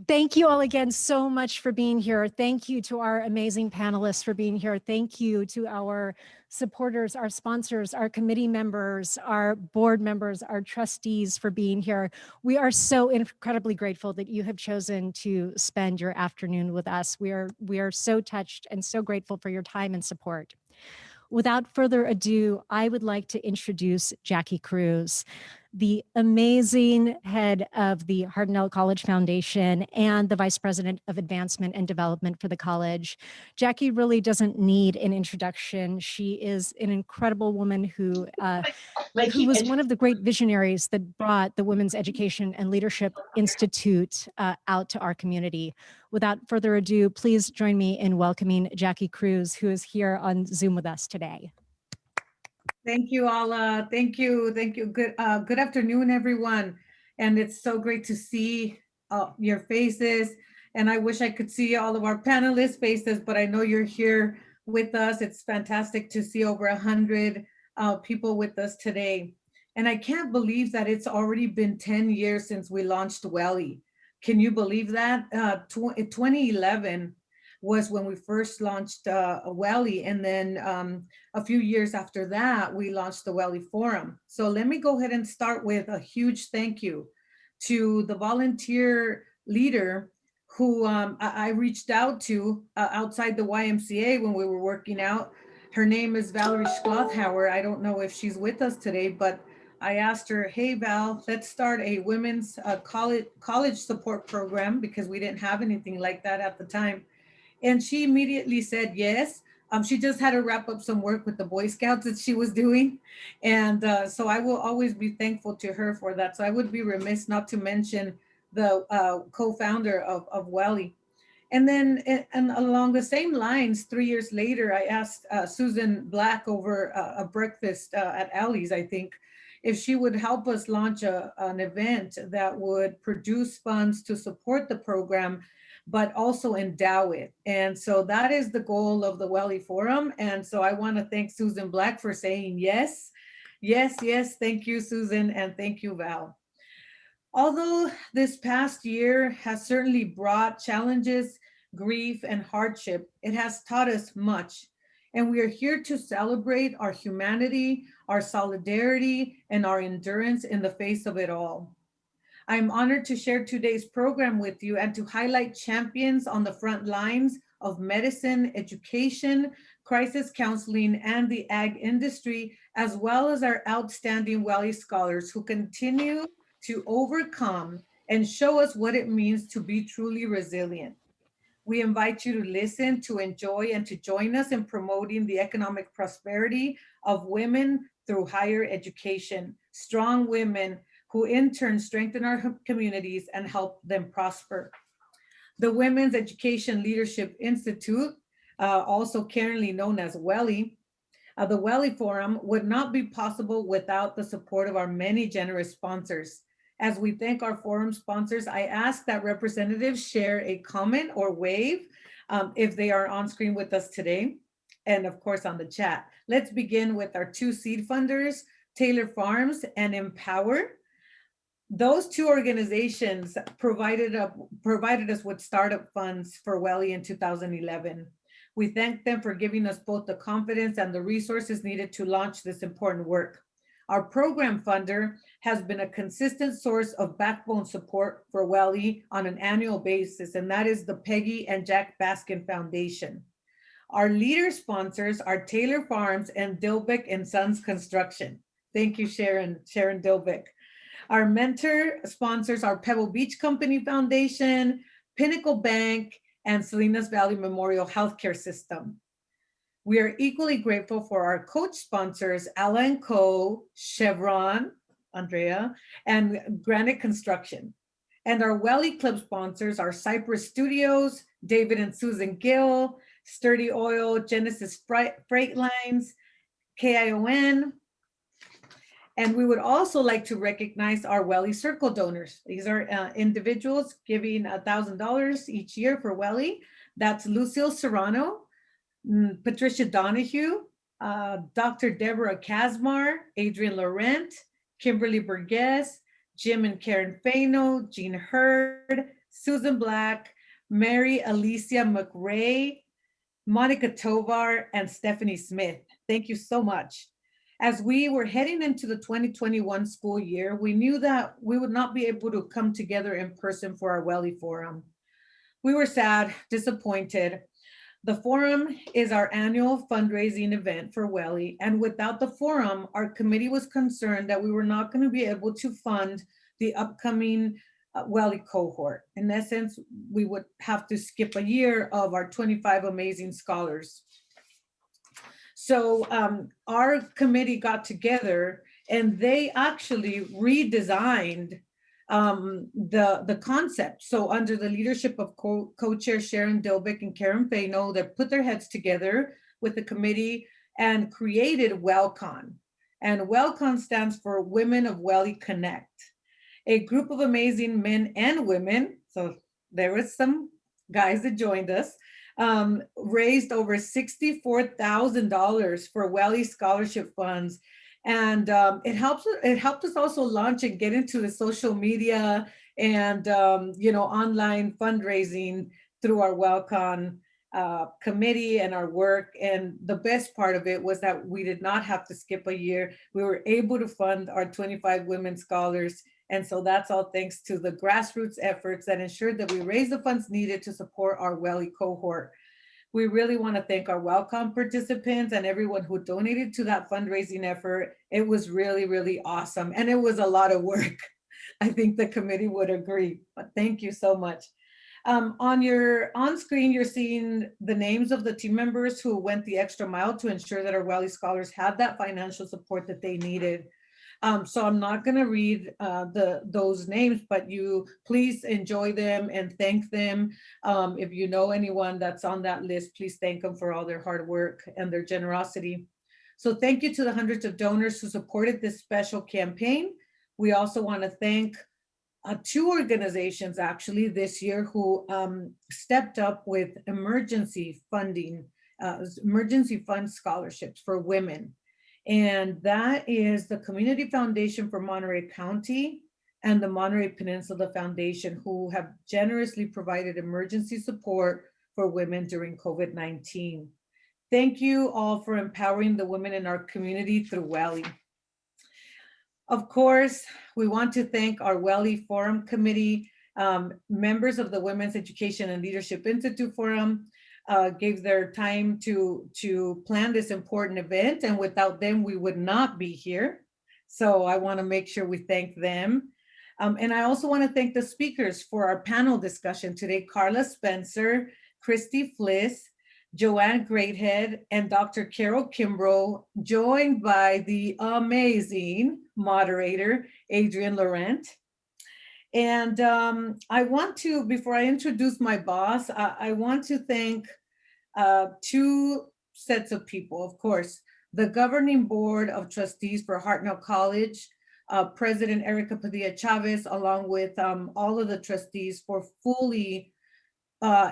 Thank you all again so much for being here. Thank you to our amazing panelists for being here. Thank you to our supporters, our sponsors, our committee members, our board members, our trustees for being here. We are so incredibly grateful that you have chosen to spend your afternoon with us. We are so touched and so grateful for your time and support. Without further ado, I would like to introduce Jackie Cruz, the amazing head of the Hardin College Foundation and the Vice President of Advancement and Development for the college. Jackie really doesn't need an introduction. She is an incredible woman who was one of the great visionaries that brought the Women's Education and Leadership Institute out to our community. Without further ado, please join me in welcoming Jackie Cruz, who is here on Zoom with us today. Thank you, Ala. Thank you. Good afternoon, everyone. And it's so great to see your faces. And I wish I could see all of our panelists' faces, but I know you're here with us. It's fantastic to see over 100 people with us today. And I can't believe that it's already been 10 years since we launched WELI. Can you believe that? 2011 was when we first launched WELI, and then a few years after that, we launched the WELI Forum. So let me go ahead and start with a huge thank you to the volunteer leader who I reached out to outside the YMCA when we were working out. Her name is Valerie Schlothauer. I don't know if she's with us today, but I asked her, hey, Val, let's start a women's college support program, because we didn't have anything like that at the time. And she immediately said yes. She just had to wrap up some work with the Boy Scouts that she was doing. And so I will always be thankful to her for that. So I would be remiss not to mention the co-founder of WELI. And then and along the same lines, 3 years later, I asked Susan Black over a breakfast at Allie's, I think, if she would help us launch an event that would produce funds to support the program, but also endow it. And so that is the goal of the WELI Forum. And so I want to thank Susan Black for saying yes. Yes, yes. Thank you, Susan. And thank you, Val. Although this past year has certainly brought challenges, grief, and hardship, it has taught us much. And we are here to celebrate our humanity, our solidarity, and our endurance in the face of it all. I'm honored to share today's program with you and to highlight champions on the front lines of medicine, education, crisis counseling, and the ag industry, as well as our outstanding WELI scholars who continue to overcome and show us what it means to be truly resilient. We invite you to listen, to enjoy, and to join us in promoting the economic prosperity of women through higher education, strong women who in turn strengthen our communities and help them prosper. The Women's Education Leadership Institute, also currently known as WELI, the WELI Forum would not be possible without the support of our many generous sponsors. As we thank our forum sponsors, I ask that representatives share a comment or wave if they are on screen with us today, and of course on the chat. Let's begin with our two seed funders, Taylor Farms and Empower. Those two organizations provided us with startup funds for WELI in 2011. We thank them for giving us both the confidence and the resources needed to launch this important work. Our program funder has been a consistent source of backbone support for WELI on an annual basis, and that is the Peggy and Jack Baskin Foundation. Our leader sponsors are Taylor Farms and Dilbeck and Sons Construction. Thank you, Sharon Dilbeck. Our mentor sponsors are Pebble Beach Company Foundation, Pinnacle Bank, and Salinas Valley Memorial Healthcare System. We are equally grateful for our coach sponsors, Alla & Co., Chevron, Andrea, and Granite Construction. And our WELI Club sponsors are Cypress Studios, David and Susan Gill, Sturdy Oil, Genesis Freight Lines, KION. And we would also like to recognize our WELI Circle donors. These are individuals giving $1,000 each year for WELI. That's Lucille Serrano, Patricia Donahue, Dr. Deborah Kazmar, Adrian Laurent, Kimberly Burgess, Jim and Karen Fano, Jean Hurd, Susan Black, Mary Alicia McRae, Monica Tovar, and Stephanie Smith. Thank you so much. As we were heading into the 2021 school year, we knew that we would not be able to come together in person for our WELI Forum. We were sad, disappointed. The forum is our annual fundraising event for WELI, and without the forum, our committee was concerned that we were not going to be able to fund the upcoming WELI cohort. In essence, we would have to skip a year of our 25 amazing scholars. So our committee got together and they actually redesigned the concept. So under the leadership of co-chair Sharon Dilbeck and Karen Fano, they put their heads together with the committee and created WELCON. And WELCON stands for Women of WELI Connect. A group of amazing men and women, so there was some guys that joined us, raised over $64,000 for WELI scholarship funds. And it helped us also launch and get into the social media and online fundraising through our WELCON committee and our work. And the best part of it was that we did not have to skip a year. We were able to fund our 25 women scholars. And so that's all thanks to the grassroots efforts that ensured that we raised the funds needed to support our WELI cohort. We really want to thank our WELCON participants and everyone who donated to that fundraising effort. It was really, really awesome. And it was a lot of work. I think the committee would agree, but thank you so much. On screen, you're seeing the names of the team members who went the extra mile to ensure that our WELI scholars had that financial support that they needed. So I'm not going to read those names, but you please enjoy them and thank them. If you know anyone that's on that list, please thank them for all their hard work and their generosity. So thank you to the hundreds of donors who supported this special campaign. We also want to thank two organizations actually this year who stepped up with emergency funding, emergency fund scholarships for women. And that is the Community Foundation for Monterey County and the Monterey Peninsula Foundation, who have generously provided emergency support for women during COVID-19. Thank you all for empowering the women in our community through WELI. Of course, we want to thank our WELI Forum Committee, members of the Women's Education and Leadership Institute Forum, gave their time to plan this important event, and without them we would not be here. So I want to make sure we thank them. And I also want to thank the speakers for our panel discussion today: Carla Spencer, Christy Fliss, Joanne Greathead, and Dr. Carol Kimbrough, joined by the amazing moderator, Adrian Laurent. And I want to, before I introduce my boss, I want to thank two sets of people. Of course, the governing board of trustees for Hartnell College, President Erica Padilla Chavez, along with all of the trustees for fully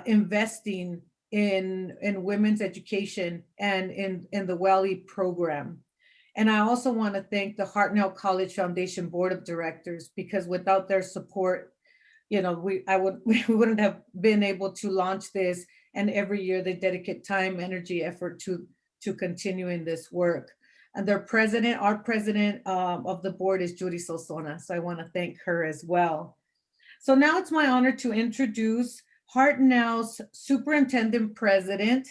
investing in women's education and in the WELI program. And I also want to thank the Hartnell College Foundation Board of Directors, because without their support, we wouldn't have been able to launch this. And every year they dedicate time, energy, effort to continuing this work. And our president of the board is Judy Solsona. So I want to thank her as well. So now it's my honor to introduce Hartnell's Superintendent President,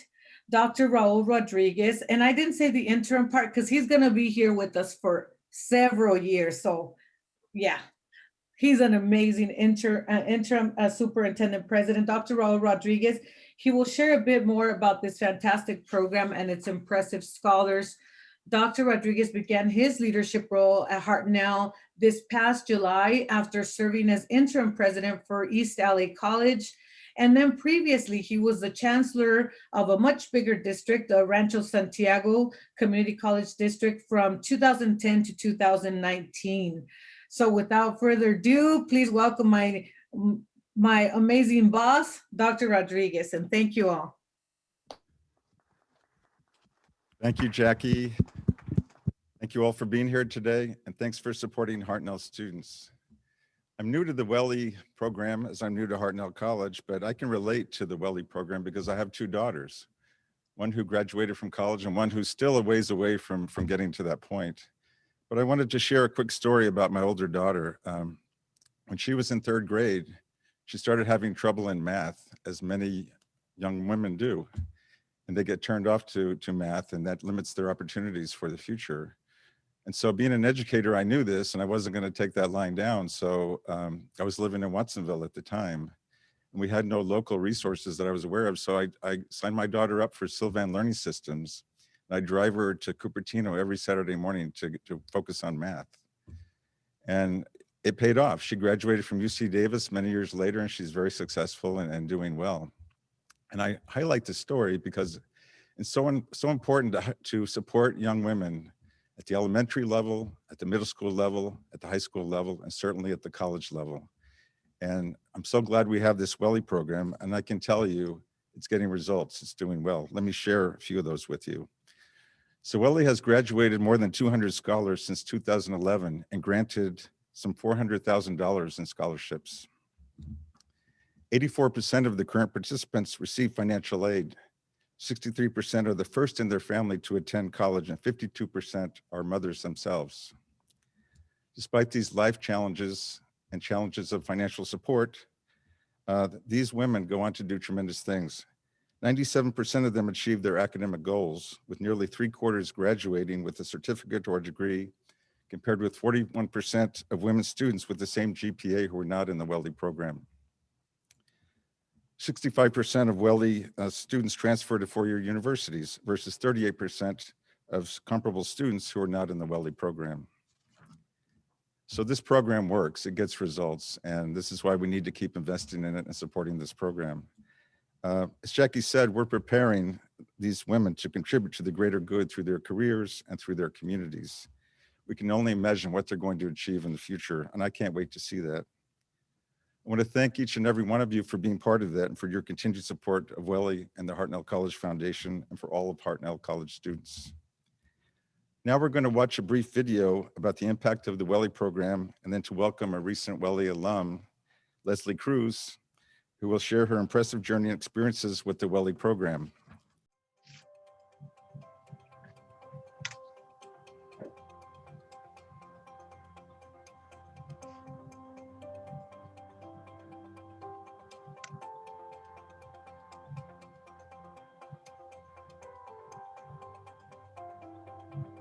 Dr. Raul Rodriguez. And I didn't say the interim part because he's going to be here with us for several years. So yeah, he's an amazing interim superintendent president, Dr. Raul Rodriguez. He will share a bit more about this fantastic program and its impressive scholars. Dr. Rodriguez began his leadership role at Hartnell this past July after serving as interim president for East LA College. And then previously, he was the chancellor of a much bigger district, the Rancho Santiago Community College District, from 2010 to 2019. So without further ado, please welcome my amazing boss, Dr. Rodriguez, and thank you all. Thank you, Jackie. Thank you all for being here today, and thanks for supporting Hartnell students. I'm new to the WELI program as I'm new to Hartnell College, but I can relate to the WELI program because I have two daughters, one who graduated from college and one who's still a ways away from getting to that point. But I wanted to share a quick story about my older daughter. When she was in third grade, she started having trouble in math, as many young women do. And they get turned off to math, and that limits their opportunities for the future. And so being an educator, I knew this, and I wasn't going to take that lying down. So I was living in Watsonville at the time, and we had no local resources that I was aware of. So I signed my daughter up for Sylvan Learning Systems. And I drive her to Cupertino every Saturday morning to focus on math. And it paid off. She graduated from UC Davis many years later, and she's very successful and doing well. And I highlight this story because it's so important to support young women at the elementary level, at the middle school level, at the high school level, and certainly at the college level. And I'm so glad we have this WELI program, and I can tell you it's getting results, it's doing well. Let me share a few of those with you. So WELI has graduated more than 200 scholars since 2011 and granted some $400,000 in scholarships. 84% of the current participants receive financial aid. 63% are the first in their family to attend college, and 52% are mothers themselves. Despite these life challenges and challenges of financial support, these women go on to do tremendous things. 97% of them achieve their academic goals, with nearly 3/4 graduating with a certificate or degree, compared with 41% of women students with the same GPA who are not in the WELI program. 65% of WELI students transfer to four-year universities versus 38% of comparable students who are not in the WELI program. So this program works, it gets results, and this is why we need to keep investing in it and supporting this program. As Jackie said, we're preparing these women to contribute to the greater good through their careers and through their communities. We can only imagine what they're going to achieve in the future, and I can't wait to see that. I want to thank each and every one of you for being part of that and for your continued support of WELI and the Hartnell College Foundation and for all of Hartnell College students. Now we're going to watch a brief video about the impact of the WELI program, and then to welcome a recent WELI alum, Leslie Cruz, who will share her impressive journey and experiences with the WELI program.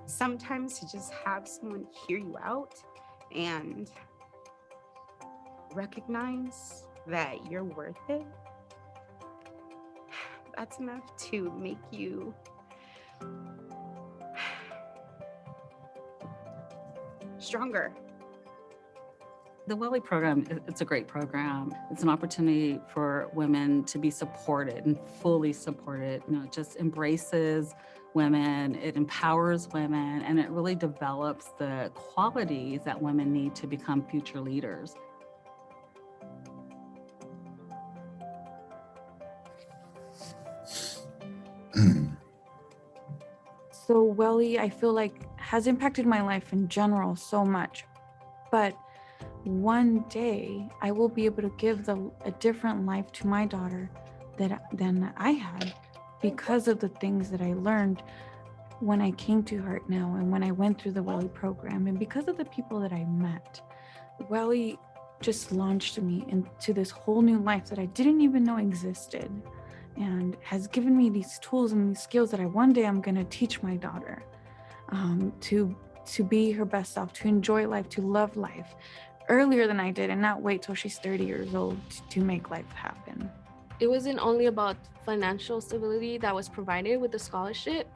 Sometimes to just have someone hear you out and recognize that you're worth it, that's enough to make you stronger. The WELI program, it's a great program. It's an opportunity for women to be supported and fully supported. You know, it just embraces women, it empowers women, and it really develops the qualities that women need to become future leaders. So WELI, I feel like, has impacted my life in general so much. But one day I will be able to give a different life to my daughter than I had, because of the things that I learned when I came to Hartnell and when I went through the WELI program, and because of the people that I met. WELI just launched me into this whole new life that I didn't even know existed, and has given me these tools and these skills that one day I'm going to teach my daughter to be her best self, to enjoy life, to love life earlier than I did, and not wait till she's 30 years old to make life happen. It wasn't only about financial stability that was provided with the scholarship,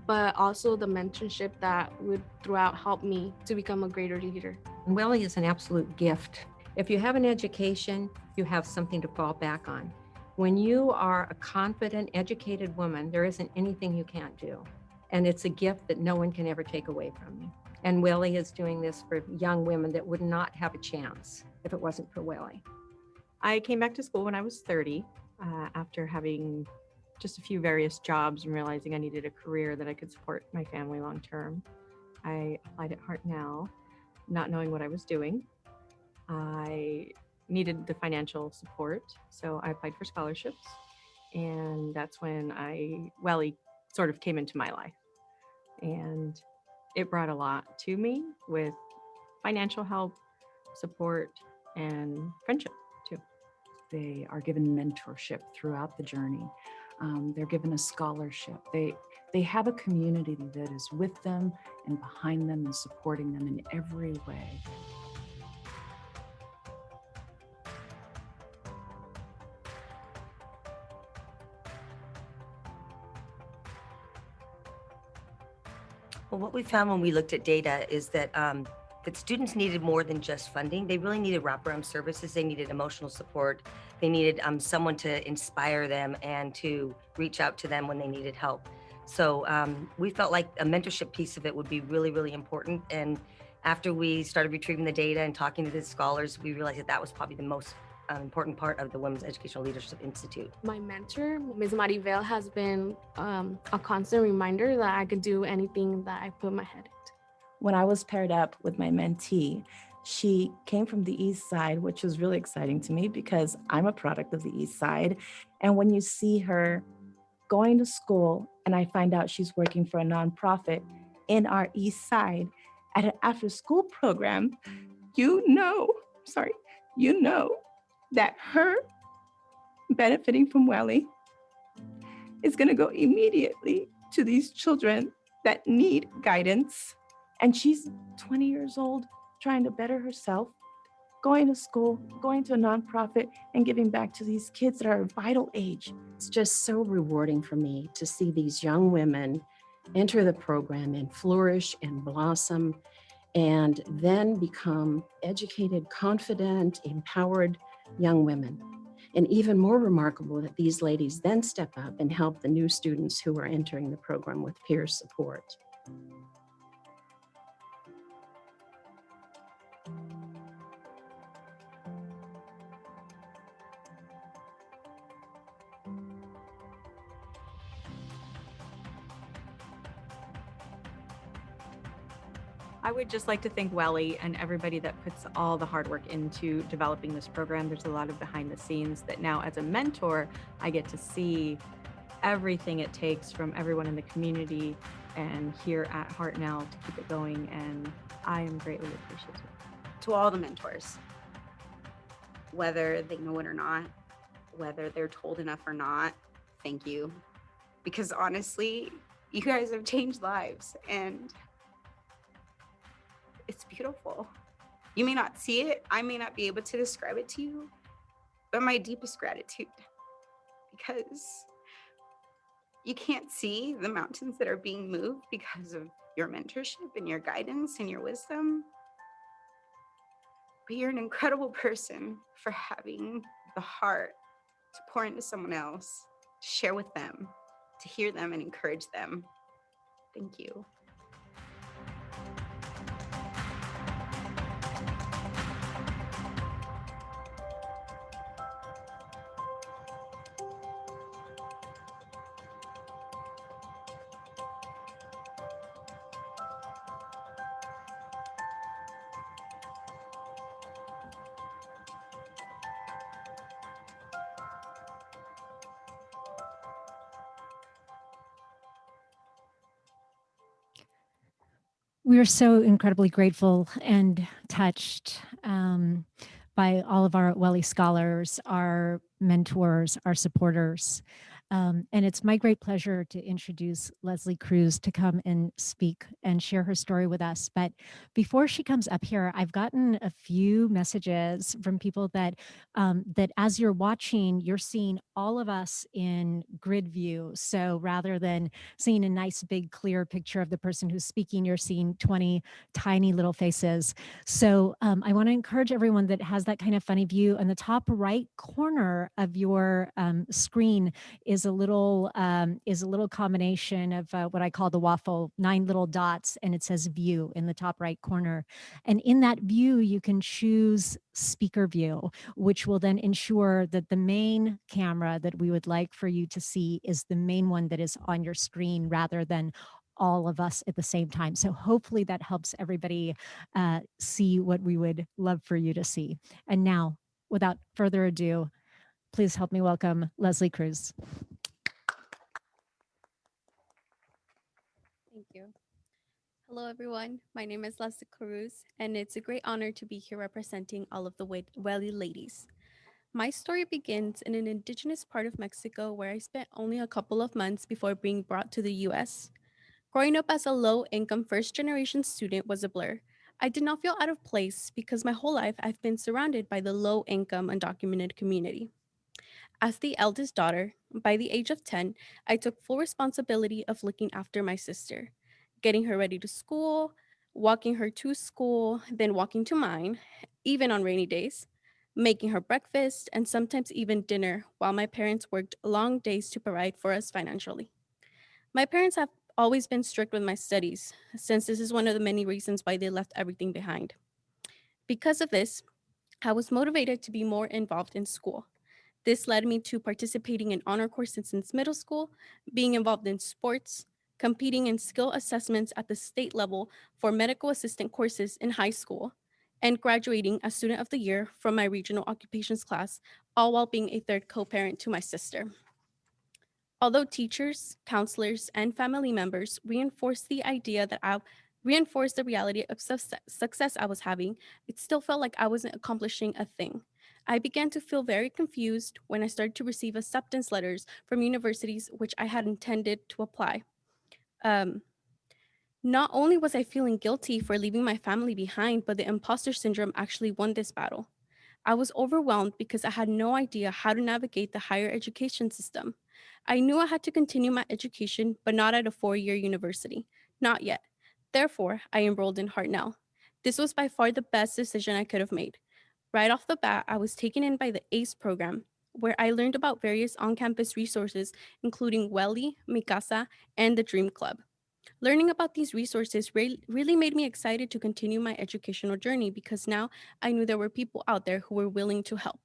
but also the mentorship that would throughout help me to become a greater leader. WELI is an absolute gift. If you have an education, you have something to fall back on. When you are a confident, educated woman, there isn't anything you can't do. And it's a gift that no one can ever take away from you. And WELI is doing this for young women that would not have a chance if it wasn't for WELI. I came back to school when I was 30, after having just a few various jobs and realizing I needed a career that I could support my family long term. I applied at Hartnell, not knowing what I was doing. I needed the financial support, so I applied for scholarships, and that's when WELI sort of came into my life, and it brought a lot to me with financial help, support, and friendship too. They are given mentorship throughout the journey. They're given a scholarship. They have a community that is with them and behind them and supporting them in every way. Well, what we found when we looked at data is that students needed more than just funding. They really needed wraparound services. They needed emotional support. They needed someone to inspire them and to reach out to them when they needed help. So we felt like a mentorship piece of it would be really, really important. And after we started retrieving the data and talking to the scholars, we realized that that was probably the most important part of the Women's Educational Leadership Institute. My mentor, Ms. Maribel, has been a constant reminder that I could do anything that I put my head into. When I was paired up with my mentee, she came from the East Side, which was really exciting to me because I'm a product of the East Side. And when you see her going to school and I find out she's working for a nonprofit in our East Side at an after-school program, you know that her benefiting from WELI is going to go immediately to these children that need guidance. And she's 20 years old, trying to better herself, going to school, going to a nonprofit, and giving back to these kids that are a vital age. It's just so rewarding for me to see these young women enter the program and flourish and blossom, and then become educated, confident, empowered young women. And even more remarkable that these ladies then step up and help the new students who are entering the program with peer support. I would just like to thank WELI and everybody that puts all the hard work into developing this program. There's a lot of behind the scenes that now as a mentor, I get to see everything it takes from everyone in the community and here at Heart Now to keep it going. And I am greatly appreciative. To all the mentors, whether they know it or not, whether they're told enough or not, thank you. Because honestly, you guys have changed lives and it's beautiful. You may not see it. I may not be able to describe it to you, but my deepest gratitude, because you can't see the mountains that are being moved because of your mentorship and your guidance and your wisdom. But you're an incredible person for having the heart to pour into someone else, to share with them, to hear them and encourage them. Thank you. We are so incredibly grateful and touched by all of our WELI scholars, our mentors, our supporters. And it's my great pleasure to introduce Leslie Cruz to come and speak and share her story with us. But before she comes up here, I've gotten a few messages from people that that as you're watching, you're seeing all of us in grid view. So rather than seeing a nice big clear picture of the person who's speaking, you're seeing 20 tiny little faces. So I want to encourage everyone that has that kind of funny view. In the top right corner of your screen is a little combination of what I call the waffle, 9 little dots, and it says view in the top right corner. And in that view, you can choose speaker view, which will then ensure that the main camera that we would like for you to see is the main one that is on your screen rather than all of us at the same time. So hopefully that helps everybody see what we would love for you to see. And now, without further ado, please help me welcome Leslie Cruz. Thank you. Hello, everyone. My name is Leslie Cruz, and it's a great honor to be here representing all of the WELI ladies. My story begins in an indigenous part of Mexico where I spent only a couple of months before being brought to the US. Growing up as a low-income first-generation student was a blur. I did not feel out of place because my whole life I've been surrounded by the low-income undocumented community. As the eldest daughter, by the age of 10, I took full responsibility of looking after my sister, getting her ready to school, walking her to school, then walking to mine, even on rainy days, making her breakfast, and sometimes even dinner while my parents worked long days to provide for us financially. My parents have always been strict with my studies, since this is one of the many reasons why they left everything behind. Because of this, I was motivated to be more involved in school. This led me to participating in honor courses since middle school, being involved in sports, competing in skill assessments at the state level for medical assistant courses in high school, and graduating as Student of the Year from my regional occupations class, all while being a third co-parent to my sister. Although teachers, counselors, and family members reinforced the idea that I reinforced the reality of success I was having, it still felt like I wasn't accomplishing a thing. I began to feel very confused when I started to receive acceptance letters from universities which I had intended to apply. Um, Not only was I feeling guilty for leaving my family behind, but the imposter syndrome actually won this battle. I was overwhelmed because I had no idea how to navigate the higher education system. I knew I had to continue my education, but not at a 4-year university. Not yet. Therefore, I enrolled in Hartnell. This was by far the best decision I could have made. Right off the bat, I was taken in by the ACE program, where I learned about various on campus resources, including Welly, Mikasa, and the Dream Club. Learning about these resources really made me excited to continue my educational journey because now I knew there were people out there who were willing to help.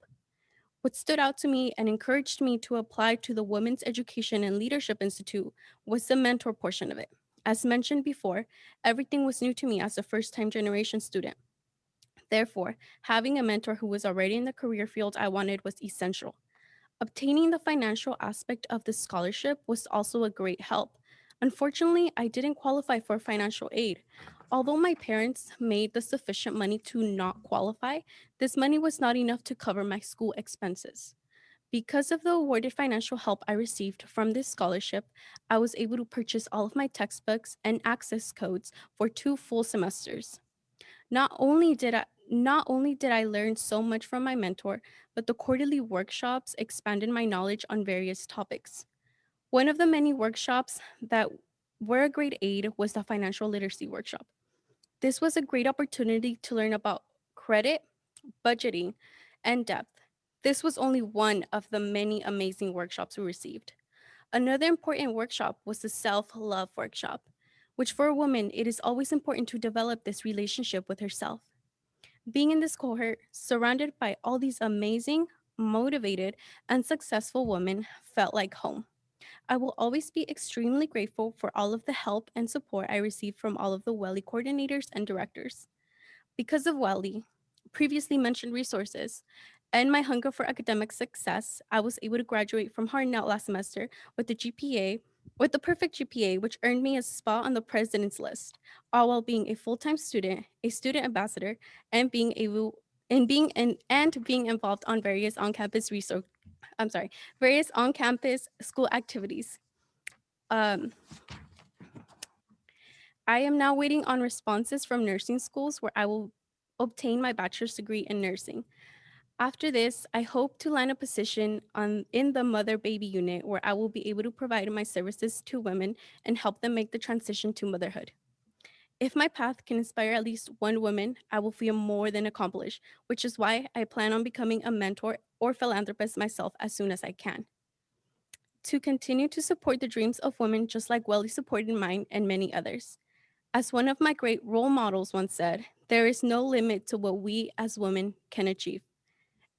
What stood out to me and encouraged me to apply to the Women's Education and Leadership Institute was the mentor portion of it. As mentioned before, everything was new to me as a first-time generation student. Therefore, having a mentor who was already in the career field I wanted was essential. Obtaining the financial aspect of the scholarship was also a great help. Unfortunately, I didn't qualify for financial aid. Although my parents made the sufficient money to not qualify, this money was not enough to cover my school expenses. Because of the awarded financial help I received from this scholarship, I was able to purchase all of my textbooks and access codes for 2 full semesters. Not only did I learn so much from my mentor, but the quarterly workshops expanded my knowledge on various topics. One of the many workshops that were a great aid was the financial literacy workshop. This was a great opportunity to learn about credit, budgeting, and debt. This was only one of the many amazing workshops we received. Another important workshop was the self-love workshop, which for a woman, it is always important to develop this relationship with herself. Being in this cohort, surrounded by all these amazing, motivated, and successful women, felt like home. I will always be extremely grateful for all of the help and support I received from all of the WELI coordinators and directors. Because of WELI, previously mentioned resources, and my hunger for academic success, I was able to graduate from Hartnell last semester with the perfect GPA, which earned me a spot on the president's list, all while being a full-time student, a student ambassador, and being involved on various various on-campus school activities. Um, I am now waiting on responses from nursing schools where I will obtain my bachelor's degree in nursing. After this, I hope to land a position in the mother baby unit where I will be able to provide my services to women and help them make the transition to motherhood. If my path can inspire at least one woman, I will feel more than accomplished, which is why I plan on becoming a mentor or philanthropist myself as soon as I can. To continue to support the dreams of women just like Welly supported mine and many others. As one of my great role models once said, there is no limit to what we as women can achieve.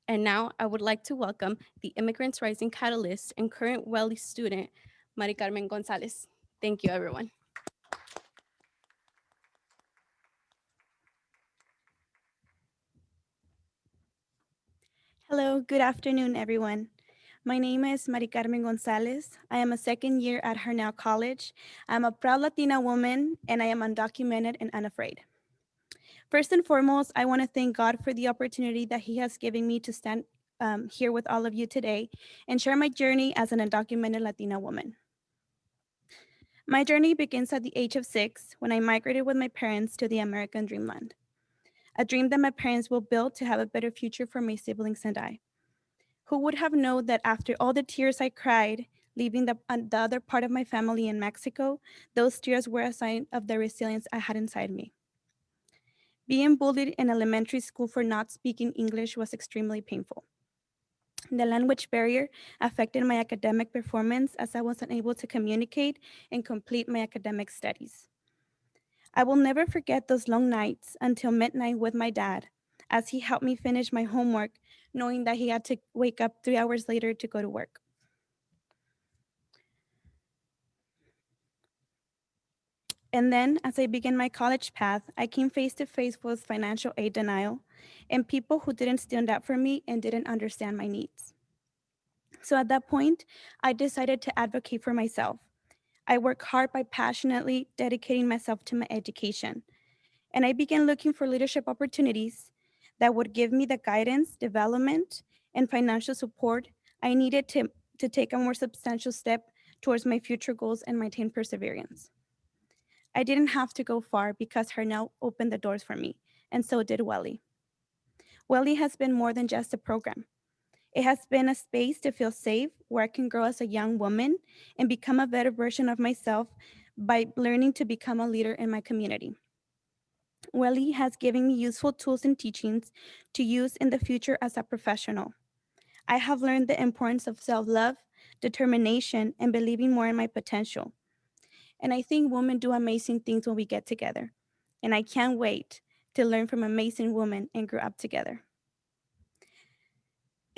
And now I would like to welcome the Immigrants Rising Catalyst and current WELI student, Mari Carmen Gonzalez. Thank you, everyone. Hello, good afternoon, everyone. My name is Mari Carmen Gonzalez. I am a second year at Harnell College. I'm a proud Latina woman, and I am undocumented and unafraid. First and foremost, I want to thank God for the opportunity that He has given me to stand here with all of you today and share my journey as an undocumented Latina woman. My journey begins at the age of 6 when I migrated with my parents to the American dreamland, a dream that my parents will build to have a better future for my siblings and I. Who would have known that after all the tears I cried, leaving the other part of my family in Mexico, those tears were a sign of the resilience I had inside me. Being bullied in elementary school for not speaking English was extremely painful. The language barrier affected my academic performance as I wasn't able to communicate and complete my academic studies. I will never forget those long nights until midnight with my dad as he helped me finish my homework, knowing that he had to wake up 3 hours later to go to work. And then, as I began my college path, I came face to face with financial aid denial and people who didn't stand up for me and didn't understand my needs. So at that point, I decided to advocate for myself. I worked hard by passionately dedicating myself to my education. And I began looking for leadership opportunities that would give me the guidance, development, and financial support I needed to take a more substantial step towards my future goals and maintain perseverance. I didn't have to go far because Harnell opened the doors for me, and so did Welly. Welly has been more than just a program. It has been a space to feel safe where I can grow as a young woman and become a better version of myself by learning to become a leader in my community. Welly has given me useful tools and teachings to use in the future as a professional. I have learned the importance of self-love, determination, and believing more in my potential. And I think women do amazing things when we get together. And I can't wait to learn from amazing women and grow up together.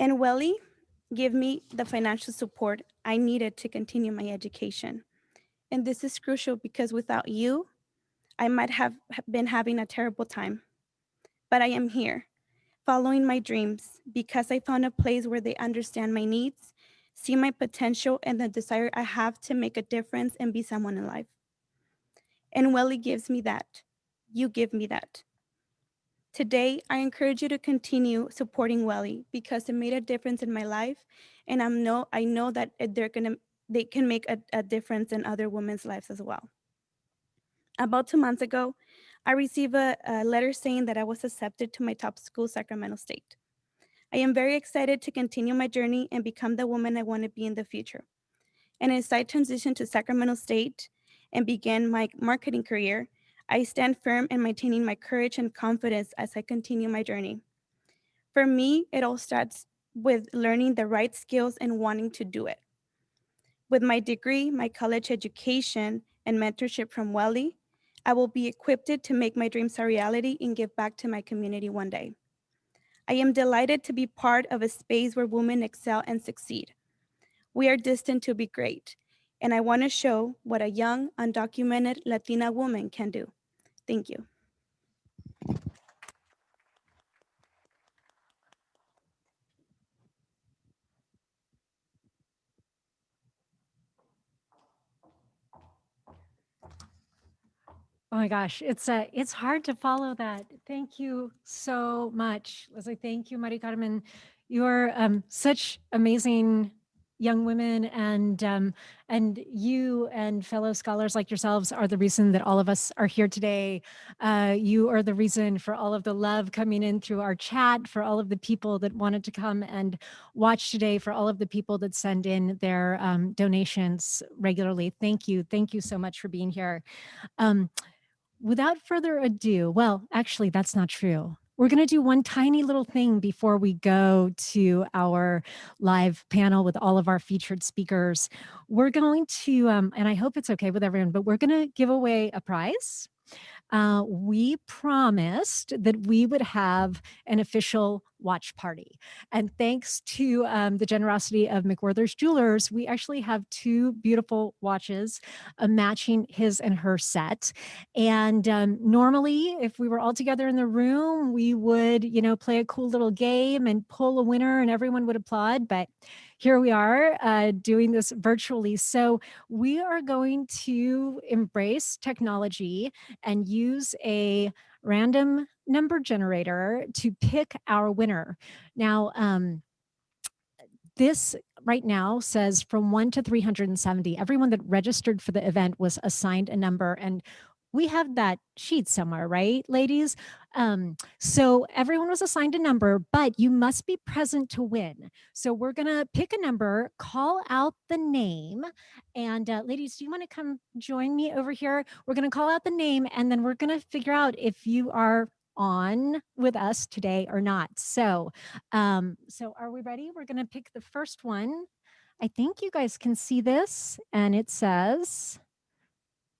And Welly gave me the financial support I needed to continue my education. And this is crucial because without you, I might have been having a terrible time. But I am here, following my dreams because I found a place where they understand my needs, see my potential, and the desire I have to make a difference and be someone in life. And Welly gives me that. You give me that. Today, I encourage you to continue supporting Welly because it made a difference in my life, and I know that they can make a difference in other women's lives as well. About 2 months ago, I received a letter saying that I was accepted to my top school, Sacramento State. I am very excited to continue my journey and become the woman I want to be in the future. And as I transition to Sacramento State and begin my marketing career, I stand firm in maintaining my courage and confidence as I continue my journey. For me, it all starts with learning the right skills and wanting to do it. With my degree, my college education, and mentorship from Welly, I will be equipped to make my dreams a reality and give back to my community one day. I am delighted to be part of a space where women excel and succeed. We are destined to be great, and I want to show what a young, undocumented Latina woman can do. Thank you. Oh my gosh, it's hard to follow that. Thank you so much, Leslie. Thank you, Mari Carmen. You're such amazing young women, and you and fellow scholars like yourselves are the reason that all of us are here today. You are the reason for all of the love coming in through our chat, for all of the people that wanted to come and watch today, for all of the people that send in their donations regularly. Thank you so much for being here. Without further ado, well, actually, that's not true. We're going to do one tiny little thing before we go to our live panel with all of our featured speakers. We're going to, and I hope it's okay with everyone, but we're going to give away a prize. we promised that we would have an official watch party. And thanks to the generosity of McWhorter's Jewelers, we actually have two beautiful watches matching his and her set. And normally, if we were all together in the room, we would, play a cool little game and pull a winner and everyone would applaud. But here we are doing this virtually. So we are going to embrace technology and use a random number generator to pick our winner. Now, this right now says from 1 to 370. Everyone that registered for the event was assigned a number, and we have that sheet somewhere, right, ladies? So everyone was assigned a number, but you must be present to win. So we're gonna pick a number, call out the name, and ladies, do you want to come join me over here? We're gonna call out the name, and then we're gonna figure out if you are on with us today or not. So are we ready? We're gonna pick the first one. I think you guys can see this, and it says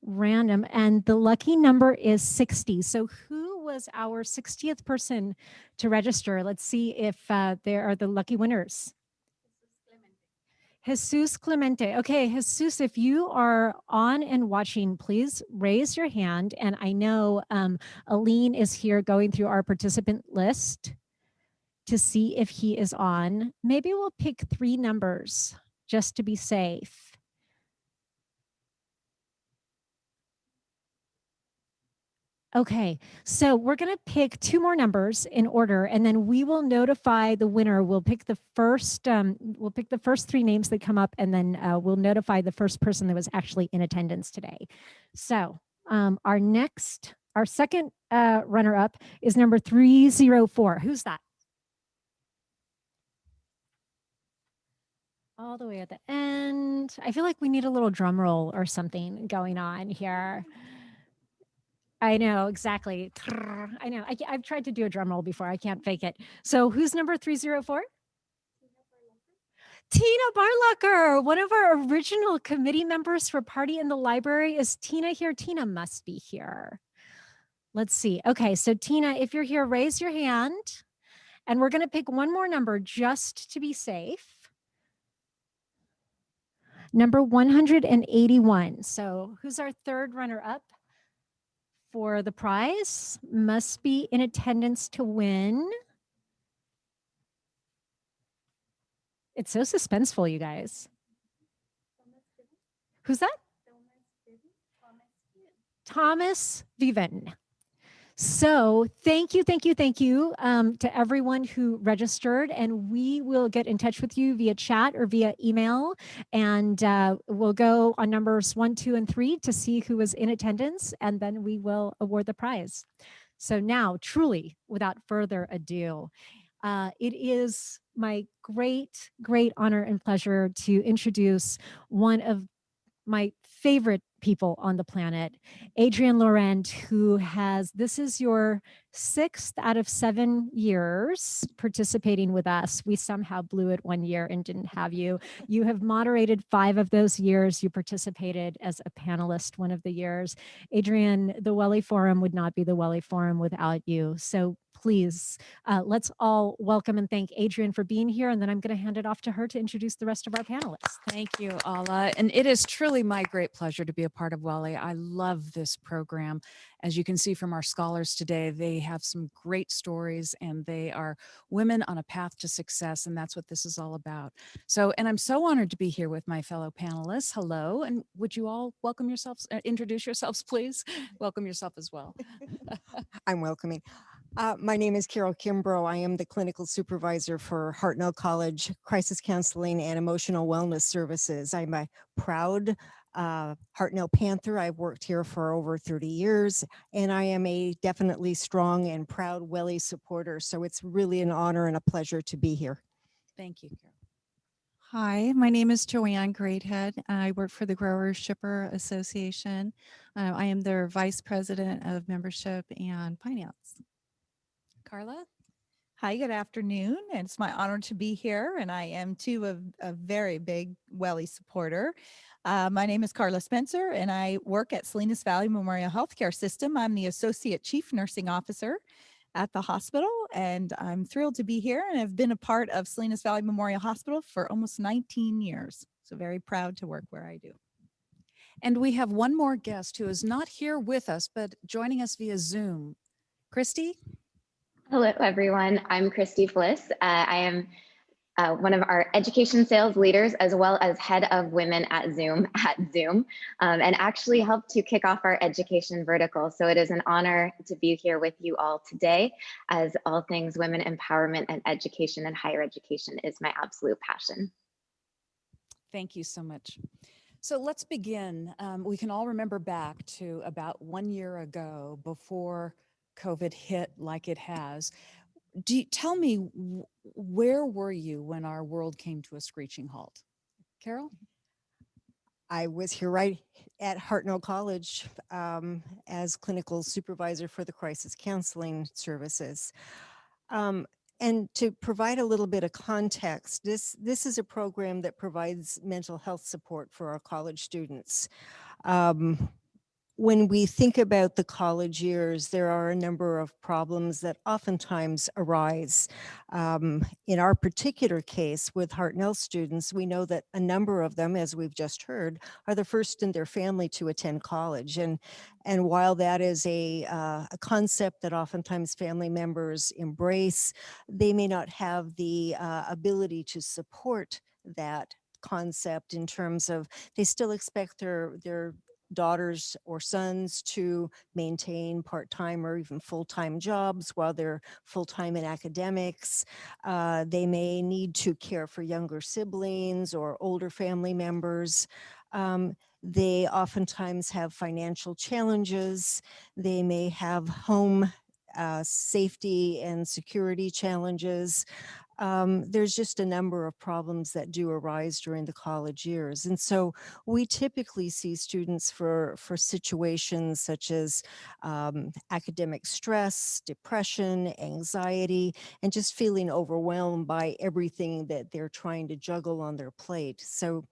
random, and the lucky number is 60. So who was our 60th person to register? Let's see if there are the lucky winners. Jesus Clemente. Okay, Jesus, if you are on and watching, please raise your hand. And I know Aline is here going through our participant list to see if he is on. Maybe we'll pick 3 numbers just to be safe. Okay, so we're going to pick 2 more numbers in order, and then we will notify the winner. We'll pick the first 3 names that come up, and then we'll notify the first person that was actually in attendance today. So our second runner-up is number 304. Who's that? All the way at the end. I feel like we need a little drum roll or something going on here. I know, exactly. I know. I've tried to do a drum roll before. I can't fake it. So who's number 304? Tina Barlucker, one of our original committee members for Party in the Library. Is Tina here? Tina must be here. Let's see. Okay, so Tina, if you're here, raise your hand. And we're going to pick one more number just to be safe. Number 181. So who's our third runner-up for the prize? Must be in attendance to win. It's so suspenseful, you guys. Who's that? Thomas Viven. So thank you to everyone who registered, and we will get in touch with you via chat or via email, and we'll go on numbers 1, 2, and 3 to see who was in attendance, and then we will award the prize. So now, truly, without further ado, it is my great honor and pleasure to introduce one of my favorite people on the planet, Adrian Laurent, who this is your 6th out of 7 years participating with us. We somehow blew it 1 year and didn't have you. You have moderated 5 of those years. You participated as a panelist one of the years. Adrian, the Welly Forum would not be the Welly Forum without you. So please, let's all welcome and thank Adrian for being here. And then I'm going to hand it off to her to introduce the rest of our panelists. Thank you, Ala. And it is truly my great pleasure to be a part of WELI. I love this program. As you can see from our scholars today, they have some great stories, and they are women on a path to success. And that's what this is all about. And I'm so honored to be here with my fellow panelists. Hello. And would you all welcome yourselves, introduce yourselves, please? Welcome yourself as well. I'm welcoming. My name is Carol Kimbrough. I am the clinical supervisor for Hartnell College Crisis Counseling and Emotional Wellness Services. I'm a proud Hartnell Panther. I've worked here for over 30 years, and I am a definitely strong and proud WELI supporter. So it's really an honor and a pleasure to be here. Thank you, Carol. Hi, my name is Joanne Greathead. I work for the Growers Shipper Association. I am their Vice President of Membership and Finance. Carla? Hi, good afternoon. And it's my honor to be here. And I am too a very big WELI supporter. My name is Carla Spencer, and I work at Salinas Valley Memorial Healthcare System. I'm the Associate Chief Nursing Officer at the hospital, and I'm thrilled to be here. And I've been a part of Salinas Valley Memorial Hospital for almost 19 years. So very proud to work where I do. And we have one more guest who is not here with us, but joining us via Zoom. Christy? Hello, everyone. I'm Christy Fliss. I am one of our education sales leaders, as well as head of women at Zoom, and actually helped to kick off our education vertical. So it is an honor to be here with you all today, as all things women empowerment and education and higher education is my absolute passion. Thank you so much. So let's begin. We can all remember back to about 1 year ago, before COVID hit like it has. Tell me, where were you when our world came to a screeching halt? Carol? I was here right at Hartnell College as clinical supervisor for the crisis counseling services. And to provide a little bit of context, this is a program that provides mental health support for our college students. When we think about the college years, there are a number of problems that oftentimes arise. In our particular case with Hartnell students, we know that a number of them, as we've just heard, are the first in their family to attend college. And while that is a concept that oftentimes family members embrace, they may not have the ability to support that concept in terms of they still expect their daughters or sons to maintain part-time or even full-time jobs while they're full-time in academics. They may need to care for younger siblings or older family members. They oftentimes have financial challenges. They may have home safety and security challenges. There's just a number of problems that do arise during the college years. And so we typically see students for situations such as academic stress, depression, anxiety, and just feeling overwhelmed by everything that they're trying to juggle on their plate. So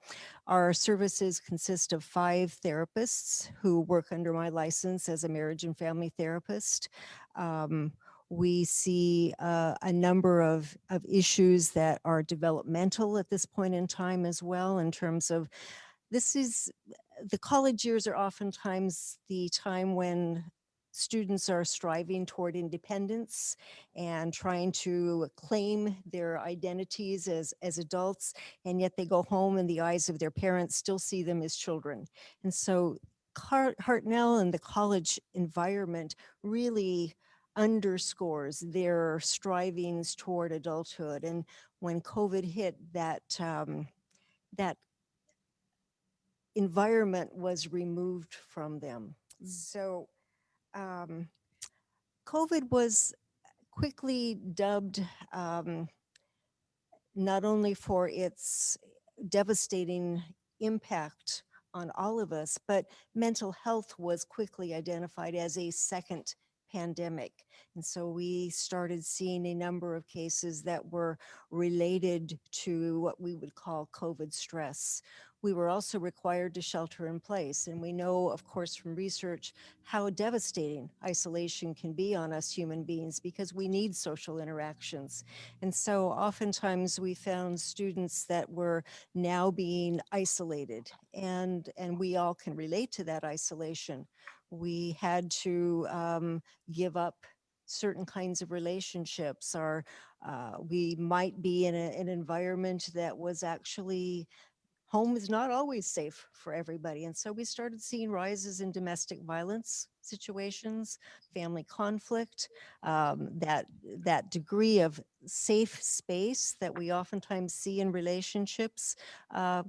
our services consist of 5 therapists who work under my license as a marriage and family therapist. We see a number of issues that are developmental at this point in time as well, in terms of the college years are oftentimes the time when students are striving toward independence and trying to claim their identities as adults, and yet they go home and the eyes of their parents still see them as children. And so Hartnell and the college environment really underscores their strivings toward adulthood. And when COVID hit, that environment was removed from them. So COVID was quickly dubbed not only for its devastating impact on all of us, but mental health was quickly identified as a second pandemic. And so we started seeing a number of cases that were related to what we would call COVID stress. We were also required to shelter in place. And we know, of course, from research, how devastating isolation can be on us human beings because we need social interactions. And so oftentimes we found students that were now being isolated, and we all can relate to that isolation. We had to give up certain kinds of relationships, or we might be in an environment that was actually home is not always safe for everybody. And so we started seeing rises in domestic violence situations, family conflict, that degree of safe space that we oftentimes see in relationships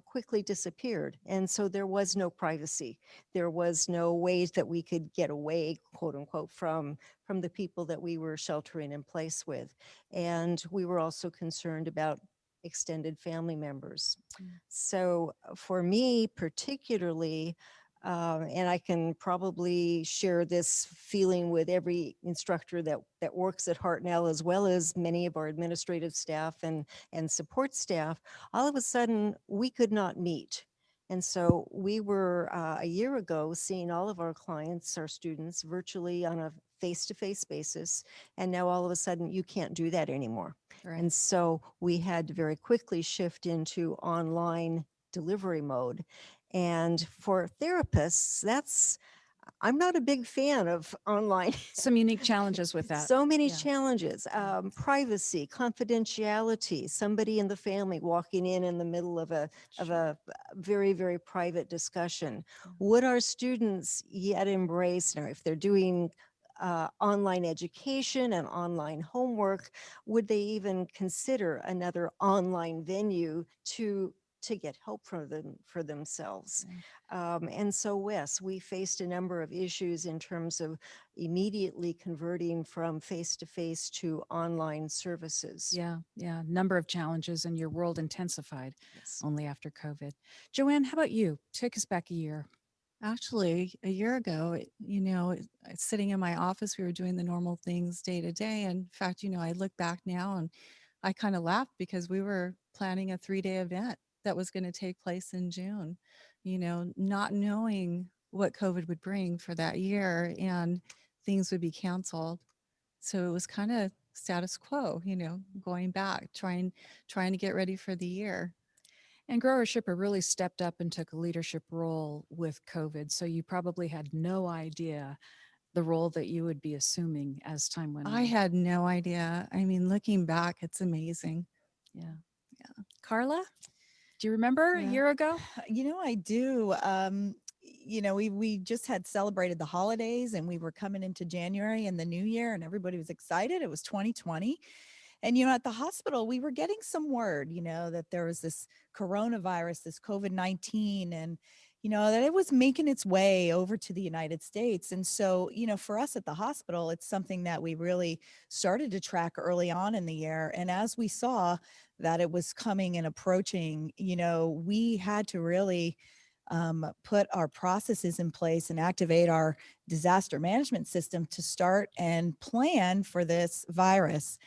quickly disappeared. And so there was no privacy. There was no ways that we could get away, quote unquote, from the people that we were sheltering in place with. And we were also concerned about extended family members. So for me particularly, And I can probably share this feeling with every instructor that works at Hartnell, as well as many of our administrative staff and support staff. All of a sudden, we could not meet. And so we were a year ago seeing all of our clients, our students, virtually on a face-to-face basis. And now all of a sudden, you can't do that anymore. Right. And so we had to very quickly shift into online delivery mode. And for therapists, I'm not a big fan of online. Some unique challenges with that. So many Yeah. challenges, privacy, confidentiality, somebody in the family walking in the middle of a very, very private discussion. Would our students yet embrace, now if they're doing online education and online homework, would they even consider another online venue to get help for themselves? And so, yes, we faced a number of issues in terms of immediately converting from face-to-face to online services. Yeah, number of challenges, and your world intensified only after COVID. Joanne, how about you? Take us back a year. Actually, a year ago, sitting in my office, we were doing the normal things day to day. And in fact, I look back now and I kind of laugh because we were planning a 3-day event that was going to take place in June, not knowing what COVID would bring for that year, and things would be canceled. So it was kind of status quo, going back, trying to get ready for the year. And Grower Shipper really stepped up and took a leadership role with COVID. So you probably had no idea the role that you would be assuming as time went on. I had no idea. I mean, looking back, it's amazing. Yeah. Carla, do you remember a year ago? I do. We just had celebrated the holidays, and we were coming into January and the new year, and everybody was excited. It was 2020. And, at the hospital, we were getting some word, that there was this coronavirus, this COVID-19, and, that it was making its way over to the United States. And so, for us at the hospital, it's something that we really started to track early on in the year. And as we saw that it was coming and approaching, we had to really put our processes in place and activate our disaster management system to start and plan for this virus.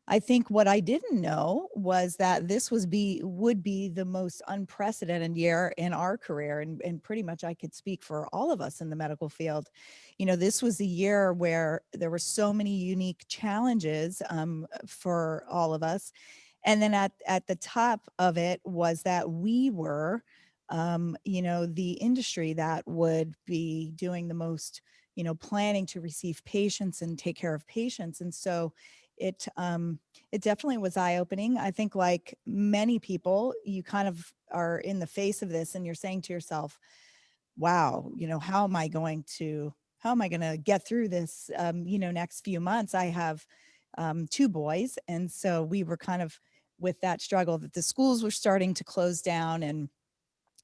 I think what I didn't know was that this would be the most unprecedented year in our career. And pretty much I could speak for all of us in the medical field. This was a year where there were so many unique challenges for all of us. And then at the top of it was that we were, the industry that would be doing the most, planning to receive patients and take care of patients. And so it definitely was eye-opening. I think, like many people, you kind of are in the face of this and you're saying to yourself, wow, how am I going to get through this, next few months? I have 2 boys. And so we were kind of with that struggle that the schools were starting to close down. And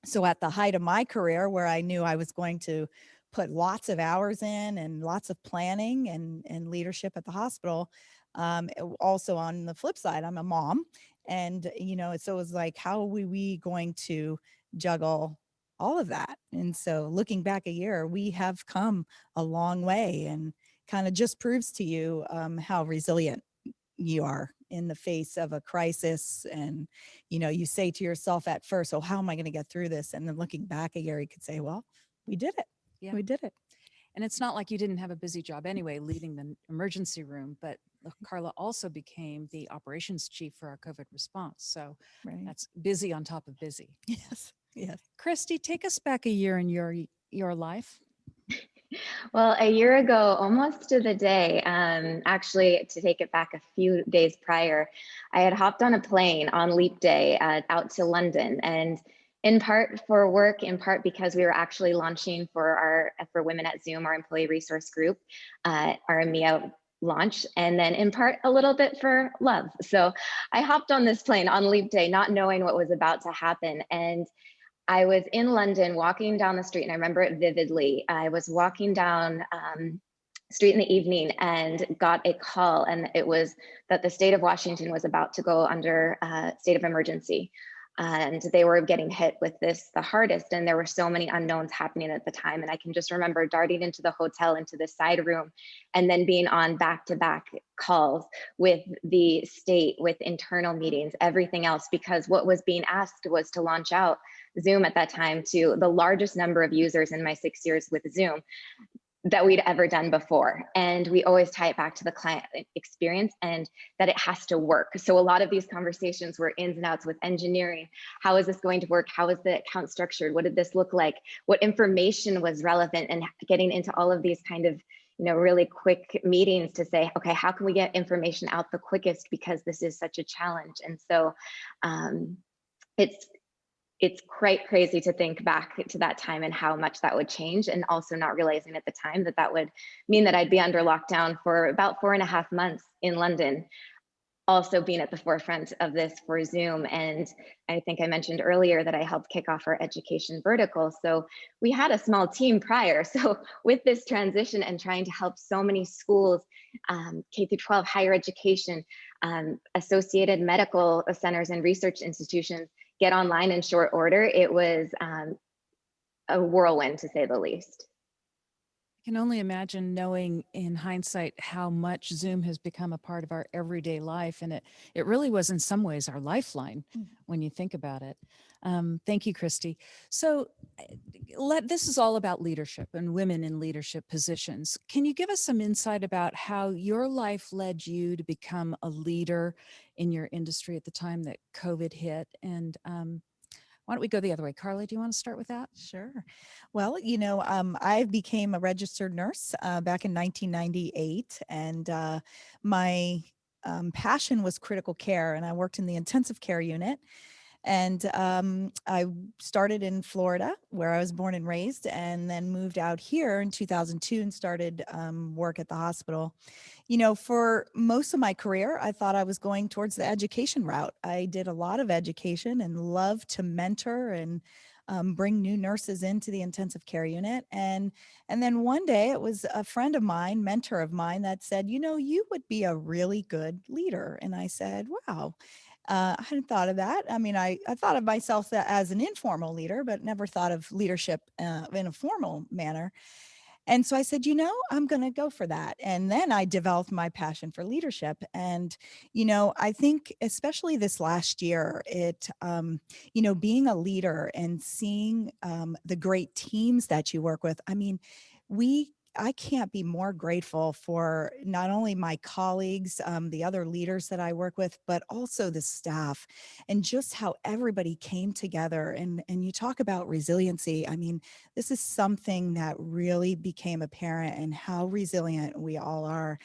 so at the height of my career, where I knew I was going to put lots of hours in and lots of planning and leadership at the hospital, also on the flip side, I'm a mom. And, so it was like, how are we going to juggle all of that? And so looking back a year, we have come a long way, and kind of just proves to you how resilient you are in the face of a crisis. And, you say to yourself at first, oh, how am I going to get through this? And then looking back a year, you could say, well, we did it. Yeah. We did it. And it's not like you didn't have a busy job anyway, leading the emergency room, but Carla also became the operations chief for our COVID response. So that's busy on top of busy. Yes. Yes. Christy, take us back a year in your life. Well, a year ago, almost to the day, actually, to take it back a few days prior, I had hopped on a plane on Leap Day out to London, and in part for work, in part because we were actually launching for Women at Zoom, our employee resource group, our EMEA launch, and then in part a little bit for love. So I hopped on this plane on Leap Day, not knowing what was about to happen. And I was in London walking down the street, and I remember it vividly. I was walking down street in the evening and got a call, and it was that the state of Washington was about to go under state of emergency. and they were getting hit with this the hardest. And there were so many unknowns happening at the time. And I can just remember darting into the hotel, into the side room, and then being on back-to-back calls with the state, with internal meetings, everything else, because what was being asked was to launch out Zoom at that time to the largest number of users in my 6 years with Zoom that we'd ever done before. And we always tie it back to the client experience and that it has to work. So a lot of these conversations were ins and outs with engineering. How is this going to work? How is the account structured? What did this look like? What information was relevant? And getting into all of these kind of, really quick meetings to say, okay, how can we get information out the quickest, because this is such a challenge. And so it's quite crazy to think back to that time and how much that would change, and also not realizing at the time that that would mean that I'd be under lockdown for about 4.5 months in London, also being at the forefront of this for Zoom. And I think I mentioned earlier that I helped kick off our education vertical. So we had a small team prior. So with this transition and trying to help so many schools, K through 12 higher education, associated medical centers and research institutions get online in short order, it was a whirlwind, to say the least. I can only imagine, knowing in hindsight how much Zoom has become a part of our everyday life. And it really was in some ways our lifeline when you think about it. Thank you, Christy. So this is all about leadership and women in leadership positions. Can you give us some insight about how your life led you to become a leader in your industry at the time that COVID hit? And why don't we go the other way? Carla, do you want to start with that? Sure. Well, I became a registered nurse back in 1998, and my passion was critical care, and I worked in the intensive care unit. And I started in Florida, where I was born and raised, and then moved out here in 2002 and started work at the hospital. For most of my career, I thought I was going towards the education route. I did a lot of education and loved to mentor and bring new nurses into the intensive care unit. And then one day it was a friend of mine, mentor of mine, that said, you would be a really good leader. And I said, wow. I hadn't thought of that. I mean, I thought of myself as an informal leader, but never thought of leadership in a formal manner. And so I said, I'm going to go for that. And then I developed my passion for leadership. And, I think especially this last year, being a leader and seeing the great teams that you work with. I mean, I can't be more grateful for not only my colleagues, the other leaders that I work with, but also the staff, and just how everybody came together. And you talk about resiliency. I mean, this is something that really became apparent, and how resilient we all are.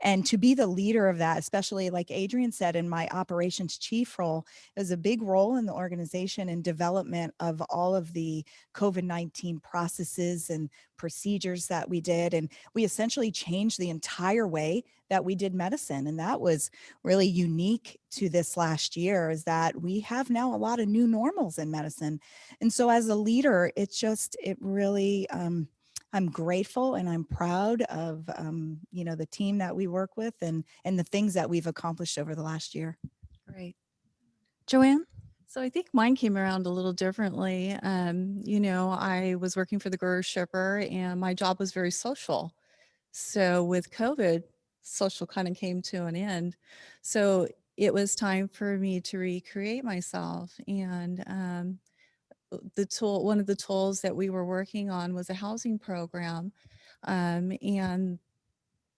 And to be the leader of that, especially like Adrian said, in my operations chief role, is a big role in the organization and development of all of the COVID-19 processes and procedures that we did. And we essentially changed the entire way that we did medicine. And that was really unique to this last year, is that we have now a lot of new normals in medicine. And so as a leader, it really, I'm grateful and I'm proud of, the team that we work with and the things that we've accomplished over the last year. Great. Joanne? So I think mine came around a little differently. I was working for the grocery shipper, and my job was very social. So with COVID, social kind of came to an end. So it was time for me to recreate myself. And one of the tools that we were working on was a housing program. And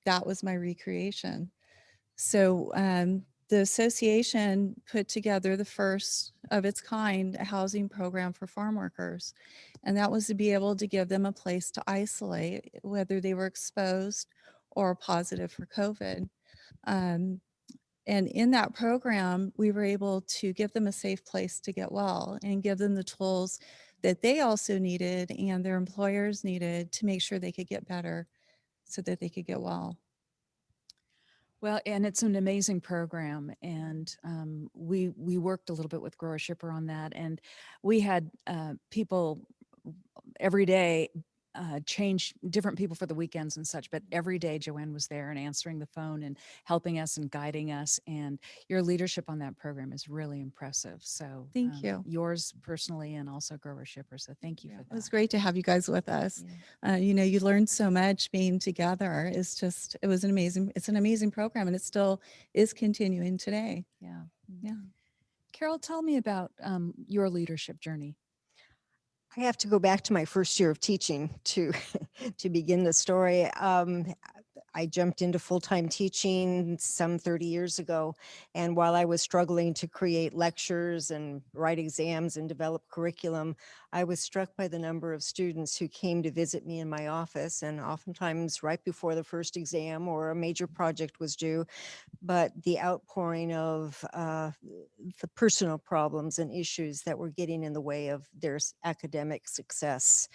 that was my recreation. So the association put together the first of its kind a housing program for farm workers. And that was to be able to give them a place to isolate, whether they were exposed or positive for COVID. And in that program, we were able to give them a safe place to get well and give them the tools that they also needed and their employers needed to make sure they could get better so that they could get well. Well, and it's an amazing program, and we worked a little bit with Grower Shipper on that, and we had people every day change different people for the weekends and such, but every day Joanne was there and answering the phone and helping us and guiding us. And your leadership on that program is really impressive. So Thank you. Yours personally and also Grower Shipper. So thank you for It that. was great to have you guys with us. You know, you learned so much being together. It was it's an amazing program, and it still is continuing today. Yeah. Yeah. Carol, tell me about your leadership journey. I have to go back to my first year of teaching to to begin the story. I jumped into full-time teaching some 30 years ago, and while I was struggling to create lectures and write exams and develop curriculum, I was struck by the number of students who came to visit me in my office, and oftentimes right before the first exam or a major project was due, but the outpouring of the personal problems and issues that were getting in the way of their academic success.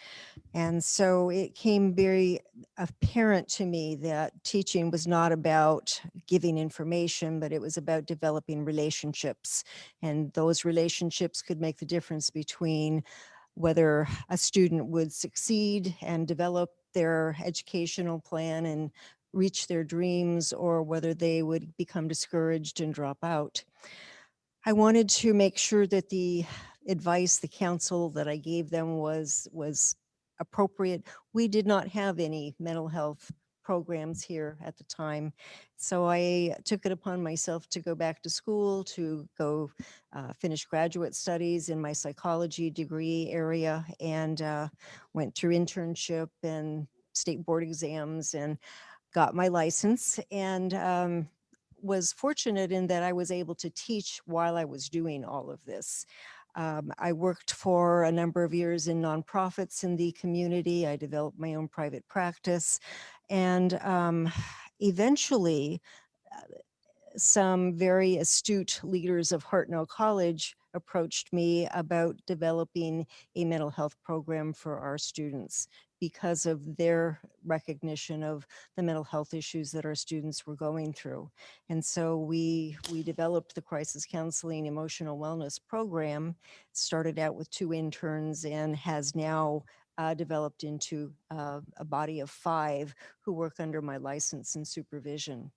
And so it came very apparent to me that teaching was not about giving information, but it was about developing relationships. And those relationships could make the difference between whether a student would succeed and develop their educational plan and reach their dreams, or whether they would become discouraged and drop out. I wanted to make sure that the advice, the counsel that I gave them was appropriate. We did not have any mental health programs here at the time. So I took it upon myself to go back to school, to go finish graduate studies in my psychology degree area, and went through internship and state board exams and got my license, and was fortunate in that I was able to teach while I was doing all of this. I worked for a number of years in nonprofits in the community. I developed my own private practice, and eventually some very astute leaders of Hartnell College approached me about developing a mental health program for our students because of their recognition of the mental health issues that our students were going through. And so we developed the crisis counseling emotional wellness program, started out with 2 interns and has now developed into a body of 5 who work under my license and supervision.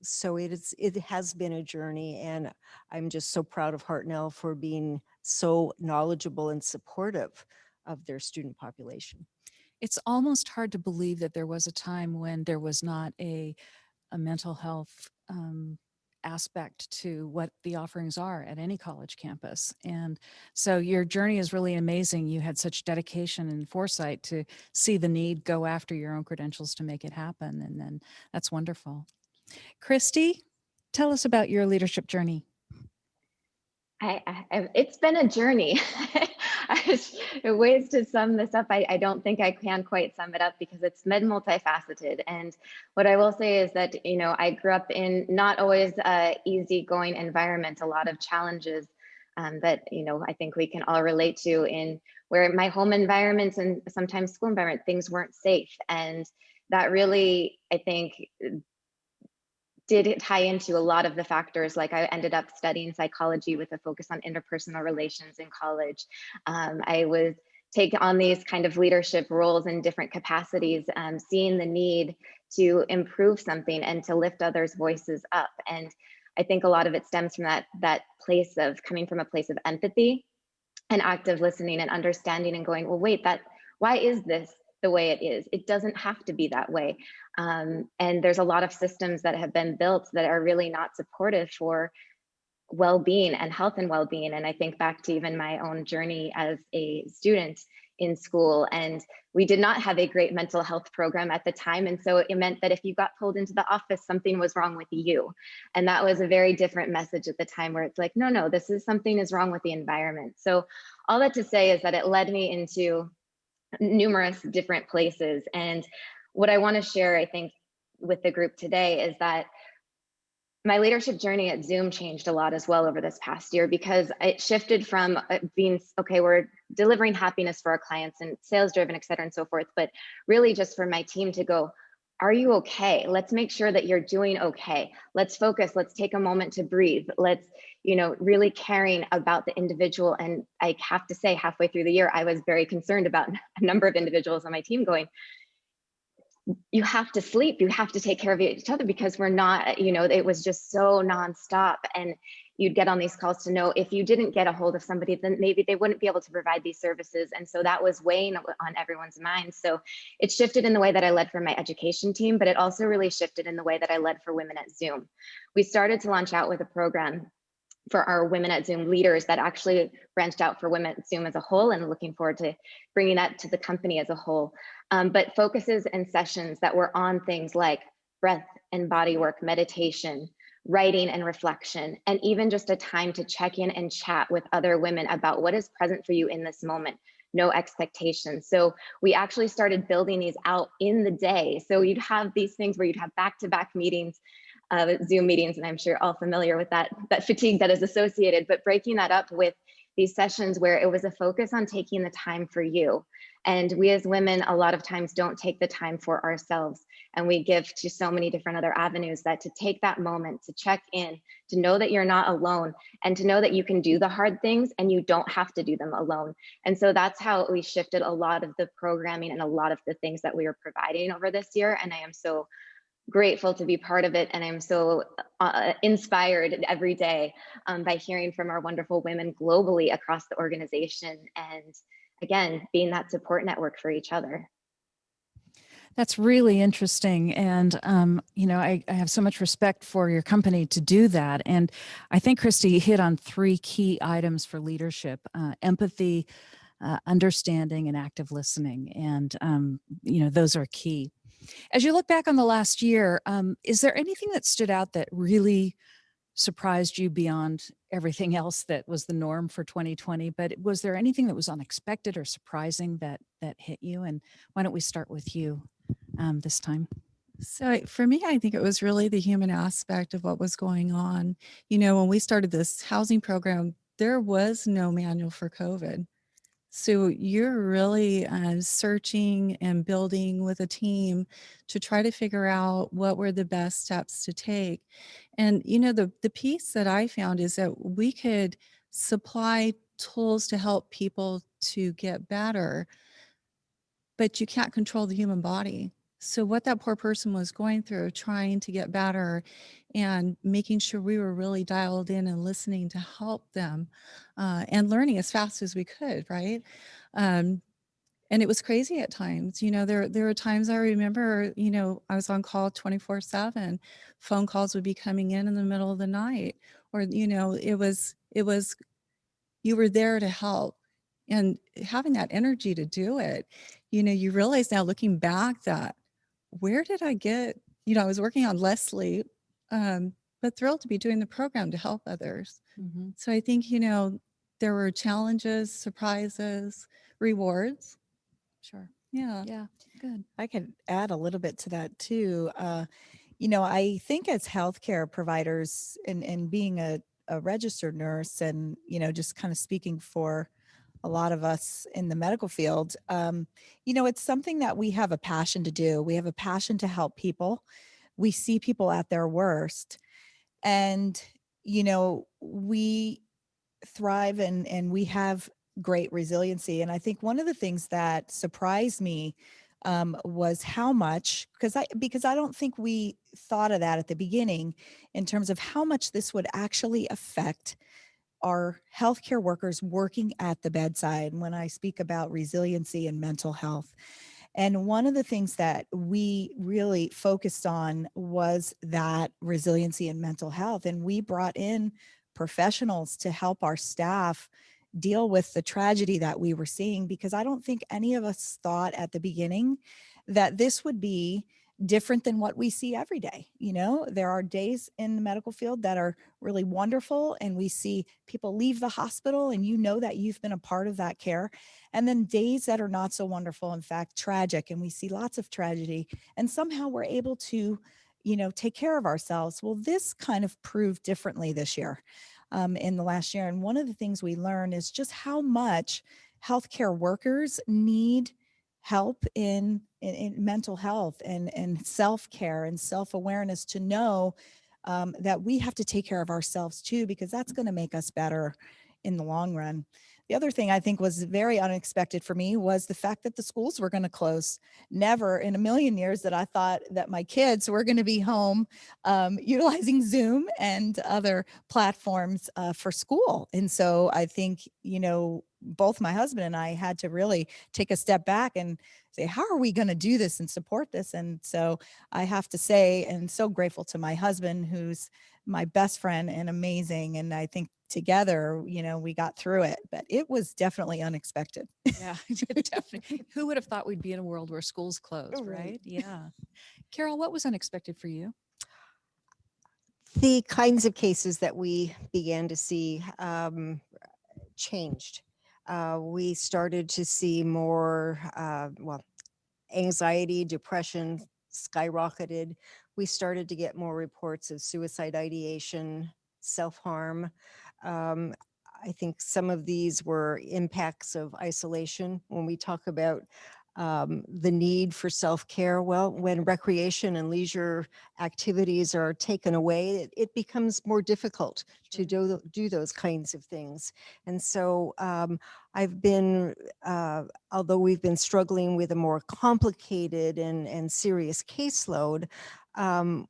So it has been a journey, and I'm just so proud of Hartnell for being so knowledgeable and supportive of their student population. It's almost hard to believe that there was a time when there was not a mental health aspect to what the offerings are at any college campus. And so your journey is really amazing. You had such dedication and foresight to see the need, go after your own credentials to make it happen. And then that's wonderful. Christy, tell us about your leadership journey. It's been a journey. Ways to sum this up, I don't think I can quite sum it up because it's multifaceted. And what I will say is that, you know, I grew up in not always a easygoing environment, a lot of challenges that, you know, I think we can all relate to in where my home environments and sometimes school environment, things weren't safe. And that really, I think, did tie into a lot of the factors. Like I ended up studying psychology with a focus on interpersonal relations in college. I was taking on these kind of leadership roles in different capacities, seeing the need to improve something and to lift others' voices up. And I think a lot of it stems from that place of coming from a place of empathy and active listening and understanding and going, well, wait, why is this the way it is? It doesn't have to be that way. And there's a lot of systems that have been built that are really not supportive for well-being and health and well-being. And I think back to even my own journey as a student in school, and we did not have a great mental health program at the time. And so it meant that if you got pulled into the office, something was wrong with you. And that was a very different message at the time, where it's like, no, this is something is wrong with the environment. So all that to say is that it led me into numerous different places. And what I want to share, I think, with the group today is that my leadership journey at Zoom changed a lot as well over this past year, because it shifted from being, okay, we're delivering happiness for our clients and sales driven, et cetera, and so forth, but really just for my team to go, are you okay? Let's make sure that you're doing okay. Let's focus. Let's take a moment to breathe. Let's, really caring about the individual. And I have to say, halfway through the year, I was very concerned about a number of individuals on my team going, you have to sleep, you have to take care of each other, because we're not, it was just so nonstop. And you'd get on these calls to know if you didn't get a hold of somebody, then maybe they wouldn't be able to provide these services. And so that was weighing on everyone's minds. So it shifted in the way that I led for my education team, but it also really shifted in the way that I led for Women at Zoom. We started to launch out with a program for our Women at Zoom leaders that actually branched out for Women at Zoom as a whole, and looking forward to bringing that to the company as a whole. But focuses and sessions that were on things like breath and body work, meditation, writing and reflection, and even just a time to check in and chat with other women about what is present for you in this moment. No expectations. So we actually started building these out in the day. So you'd have these things where you'd have back-to-back meetings, Zoom meetings, and I'm sure you're all familiar with that fatigue that is associated, but breaking that up with these sessions where it was a focus on taking the time for you. And we as women, a lot of times don't take the time for ourselves. And we give to so many different other avenues, that to take that moment to check in, to know that you're not alone, and to know that you can do the hard things and you don't have to do them alone. And so that's how we shifted a lot of the programming and a lot of the things that we were providing over this year. And I am so grateful to be part of it. And I'm so inspired every day by hearing from our wonderful women globally across the organization. And again, being that support network for each other. That's really interesting. And, I have so much respect for your company to do that. And I think Christy hit on 3 key items for leadership: empathy, understanding, and active listening. And, those are key. As you look back on the last year, is there anything that stood out that really surprised you beyond everything else that was the norm for 2020? But was there anything that was unexpected or surprising that hit you? And why don't we start with you this time? So for me, I think it was really the human aspect of what was going on. When we started this housing program, there was no manual for COVID. So you're really searching and building with a team to try to figure out what were the best steps to take. And, the piece that I found is that we could supply tools to help people to get better, but you can't control the human body. So what that poor person was going through, trying to get better and making sure we were really dialed in and listening to help them and learning as fast as we could, right? And it was crazy at times. There were times I remember, I was on call 24/7. Phone calls would be coming in the middle of the night, or, it was, you were there to help. And having that energy to do it, you realize now looking back that, where did I get, I was working on less sleep, but thrilled to be doing the program to help others. Mm-hmm. So I think, there were challenges, surprises, rewards. Sure. Yeah. Yeah. Good. I could add a little bit to that too. I think as healthcare providers and being a registered nurse and, just kind of speaking for a lot of us in the medical field, it's something that we have a passion to do. We have a passion to help people. We see people at their worst, and, we thrive and we have great resiliency. And I think one of the things that surprised me was how much, because I don't think we thought of that at the beginning in terms of how much this would actually affect our healthcare workers working at the bedside when I speak about resiliency and mental health. And one of the things that we really focused on was that resiliency and mental health. And we brought in professionals to help our staff deal with the tragedy that we were seeing, because I don't think any of us thought at the beginning that this would be different than what we see every day. There are days in the medical field that are really wonderful, and we see people leave the hospital and that you've been a part of that care. And then days that are not so wonderful, in fact, tragic, and we see lots of tragedy, and somehow we're able to, take care of ourselves. Well, this kind of proved differently this year, in the last year. And one of the things we learned is just how much healthcare workers need help in mental health and self-care and self-awareness to know that we have to take care of ourselves too, because that's going to make us better in the long run. The other thing I think was very unexpected for me was the fact that the schools were going to close. Never in a million years that I thought that my kids were going to be home utilizing Zoom and other platforms for school. And so I think, you know, both my husband and I had to really take a step back and say, how are we going to do this and support this? And so I have to say, and so grateful to my husband, who's my best friend and amazing. And I think together, you know, we got through it, but it was definitely unexpected. Yeah, definitely. Who would have thought we'd be in a world where schools closed, right? Yeah. Carol, what was unexpected for you? The kinds of cases that we began to see changed. We started to see more, anxiety, depression skyrocketed. We started to get more reports of suicide ideation, self-harm. I think some of these were impacts of isolation. When we talk about the need for self-care, well, when recreation and leisure activities are taken away, it becomes more difficult to do those kinds of things. And so I've been, although we've been struggling with a more complicated and serious caseload,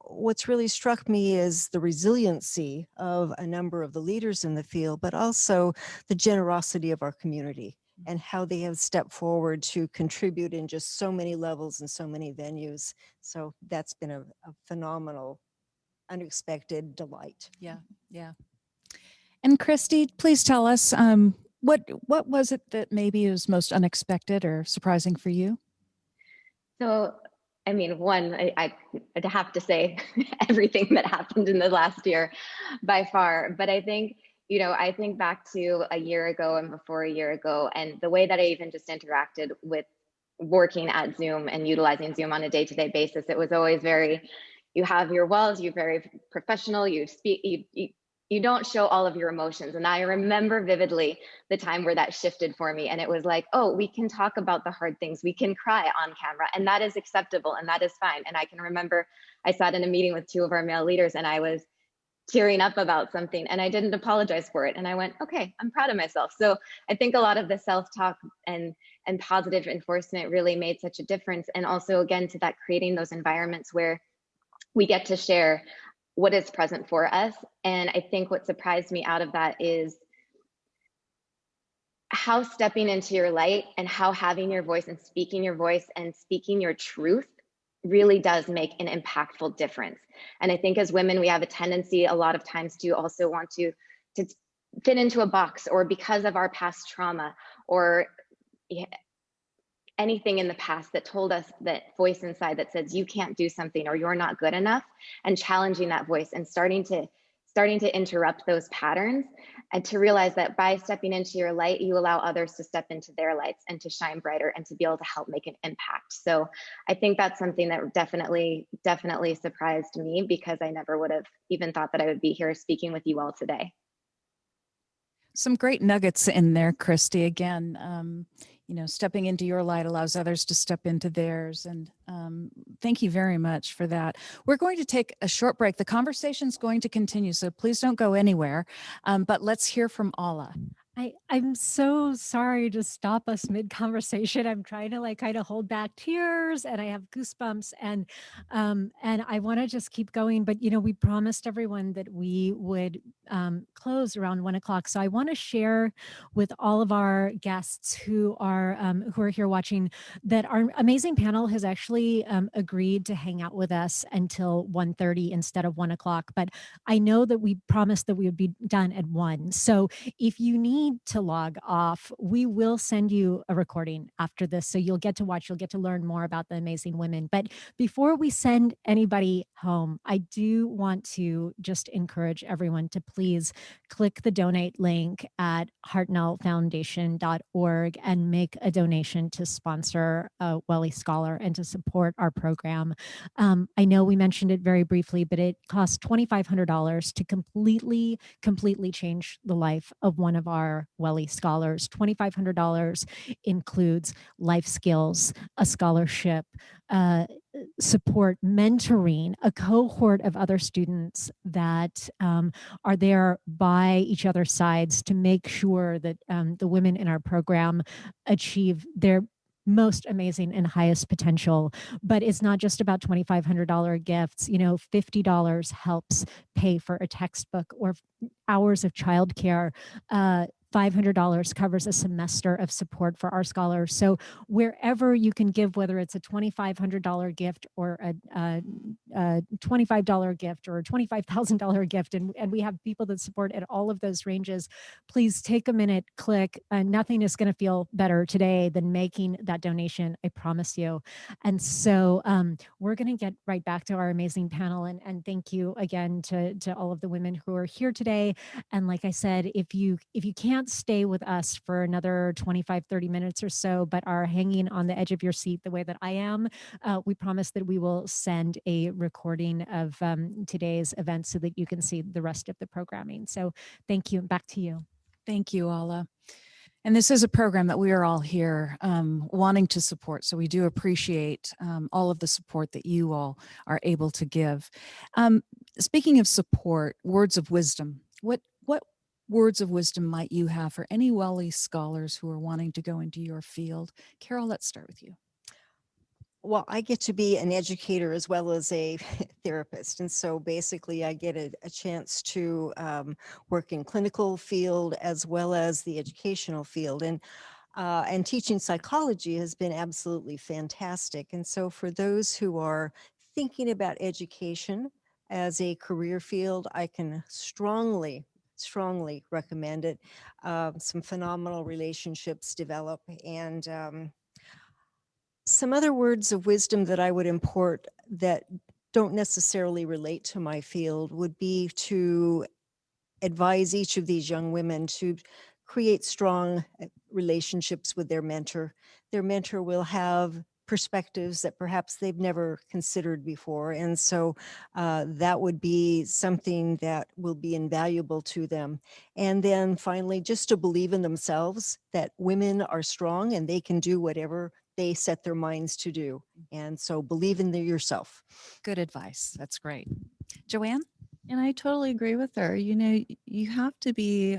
what's really struck me is the resiliency of a number of the leaders in the field, but also the generosity of our community and how they have stepped forward to contribute in just so many levels and so many venues. So that's been a phenomenal, unexpected delight. Yeah, yeah. And Christy, please tell us, what was it that maybe was most unexpected or surprising for you? So, I mean, one, I'd have to say everything that happened in the last year by far. But I think, you know, I think back to a year ago and before a year ago, and the way that I even just interacted with working at Zoom and utilizing Zoom on a day-to-day basis, it was always very, you have your walls, you're very professional, you speak, you don't show all of your emotions. And I remember vividly the time where that shifted for me. And it was like, oh, we can talk about the hard things. We can cry on camera, and that is acceptable and that is fine. And I can remember I sat in a meeting with two of our male leaders and I was tearing up about something and I didn't apologize for it. And I went, okay, I'm proud of myself. So I think a lot of the self-talk and positive enforcement really made such a difference. And also, again, to that, creating those environments where we get to share what is present for us. And I think what surprised me out of that is how stepping into your light and how having your voice and speaking your truth really does make an impactful difference. And I think as women, we have a tendency a lot of times to also want to fit into a box, or because of our past trauma or anything in the past that told us, that voice inside that says you can't do something or you're not good enough, and challenging that voice and starting to interrupt those patterns, and to realize that by stepping into your light, you allow others to step into their lights and to shine brighter and to be able to help make an impact. So I think that's something that definitely surprised me, because I never would have even thought that I would be here speaking with you all today. Some great nuggets in there, Christy. Again, you know, stepping into your light allows others to step into theirs. And thank you very much for that. We're going to take a short break. The conversation's going to continue, so please don't go anywhere. But let's hear from Alla. I'm so sorry to stop us mid-conversation. I'm trying to kind of hold back tears, and I have goosebumps, and I want to just keep going. But we promised everyone that we would close around 1 o'clock. So I want to share with all of our guests who are here watching that our amazing panel has actually agreed to hang out with us until 1:30 instead of 1 o'clock. But I know that we promised that we would be done at 1. So if you need to log off, we will send you a recording after this. So you'll get to watch, you'll get to learn more about the amazing women. But before we send anybody home, I do want to just encourage everyone to please click the donate link at hartnellfoundation.org and make a donation to sponsor a Welly Scholar and to support our program. I know we mentioned it very briefly, but it costs $2,500 to completely change the life of one of our our WELI scholars. $2,500 includes life skills, a scholarship, support, mentoring, a cohort of other students that are there by each other's sides to make sure that the women in our program achieve their most amazing and highest potential. But it's not just about $2,500 gifts. You know, $50 helps pay for a textbook or hours of childcare. $500 covers a semester of support for our scholars. So wherever you can give, whether it's a $2,500 gift or a $25 gift or a $25,000 gift, and we have people that support at all of those ranges, please take a minute, click. Nothing is going to feel better today than making that donation, I promise you. And so we're going to get right back to our amazing panel, and thank you again to all of the women who are here today. And like I said, if you can't stay with us for another 25-30 minutes or so, but are hanging on the edge of your seat the way that I am, we promise that we will send a recording of today's event so that you can see the rest of the programming. So thank you. Back to you. Thank you, Ala. And this is a program that we are all here wanting to support. So we do appreciate all of the support that you all are able to give. Speaking of support, words of wisdom. What words of wisdom might you have for any WELI scholars who are wanting to go into your field? Carol, let's start with you. Well, I get to be an educator as well as a therapist. And so basically I get a chance to work in clinical field as well as the educational field. And teaching psychology has been absolutely fantastic. And so for those who are thinking about education as a career field, I can strongly recommend it. Some phenomenal relationships develop, and some other words of wisdom that I would import that don't necessarily relate to my field would be to advise each of these young women to create strong relationships with their mentor. Their mentor will have perspectives that perhaps they've never considered before. And so that would be something that will be invaluable to them. And then finally, just to believe in themselves, that women are strong and they can do whatever they set their minds to do. And so believe in yourself. Good advice. That's great. Joanne? And I totally agree with her. You know, you have to be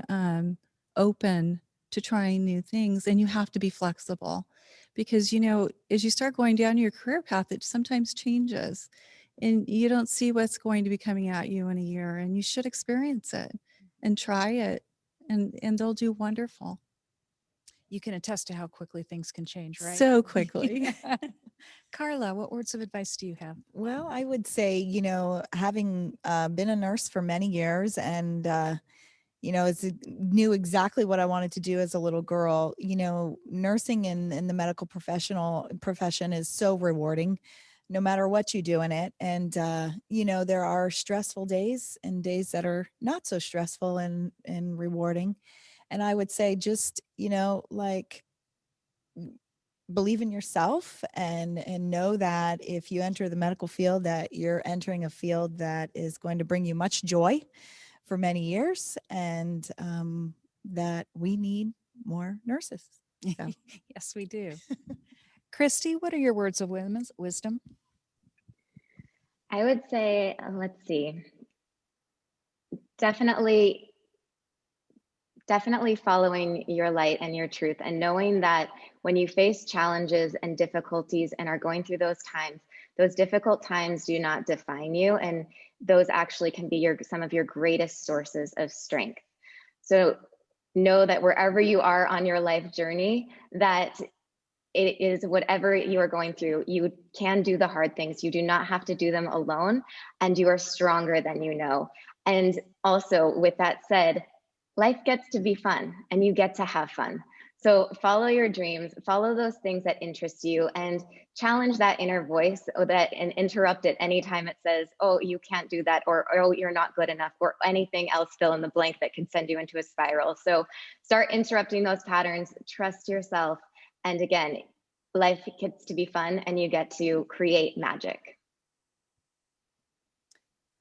open to trying new things, and you have to be flexible, because, you know, as you start going down your career path, it sometimes changes and you don't see what's going to be coming at you in a year, and you should experience it and try it, and they'll do wonderful. You can attest to how quickly things can change, right? So quickly. Carla, what words of advice do you have? Well, I would say, you know, having been a nurse for many years and, you know, knew exactly what I wanted to do as a little girl, you know, nursing in the medical profession is so rewarding, no matter what you do in it. And, you know, there are stressful days and days that are not so stressful and rewarding. And I would say just, you know, like, believe in yourself and know that if you enter the medical field, that you're entering a field that is going to bring you much joy for many years, and that we need more nurses. So. Yes, we do. Christy, what are your words of wisdom? I would say, let's see, definitely following your light and your truth, and knowing that when you face challenges and difficulties and are going through those difficult times do not define you, and those actually can be some of your greatest sources of strength. So know that wherever you are on your life journey, that it is whatever you are going through, you can do the hard things. You do not have to do them alone, and you are stronger than you know. And also, with that said, life gets to be fun and you get to have fun. So follow your dreams, follow those things that interest you, and challenge that inner voice and interrupt it anytime it says, oh, you can't do that, or oh, you're not good enough, or anything else fill in the blank that can send you into a spiral. So start interrupting those patterns, trust yourself. And again, life gets to be fun and you get to create magic.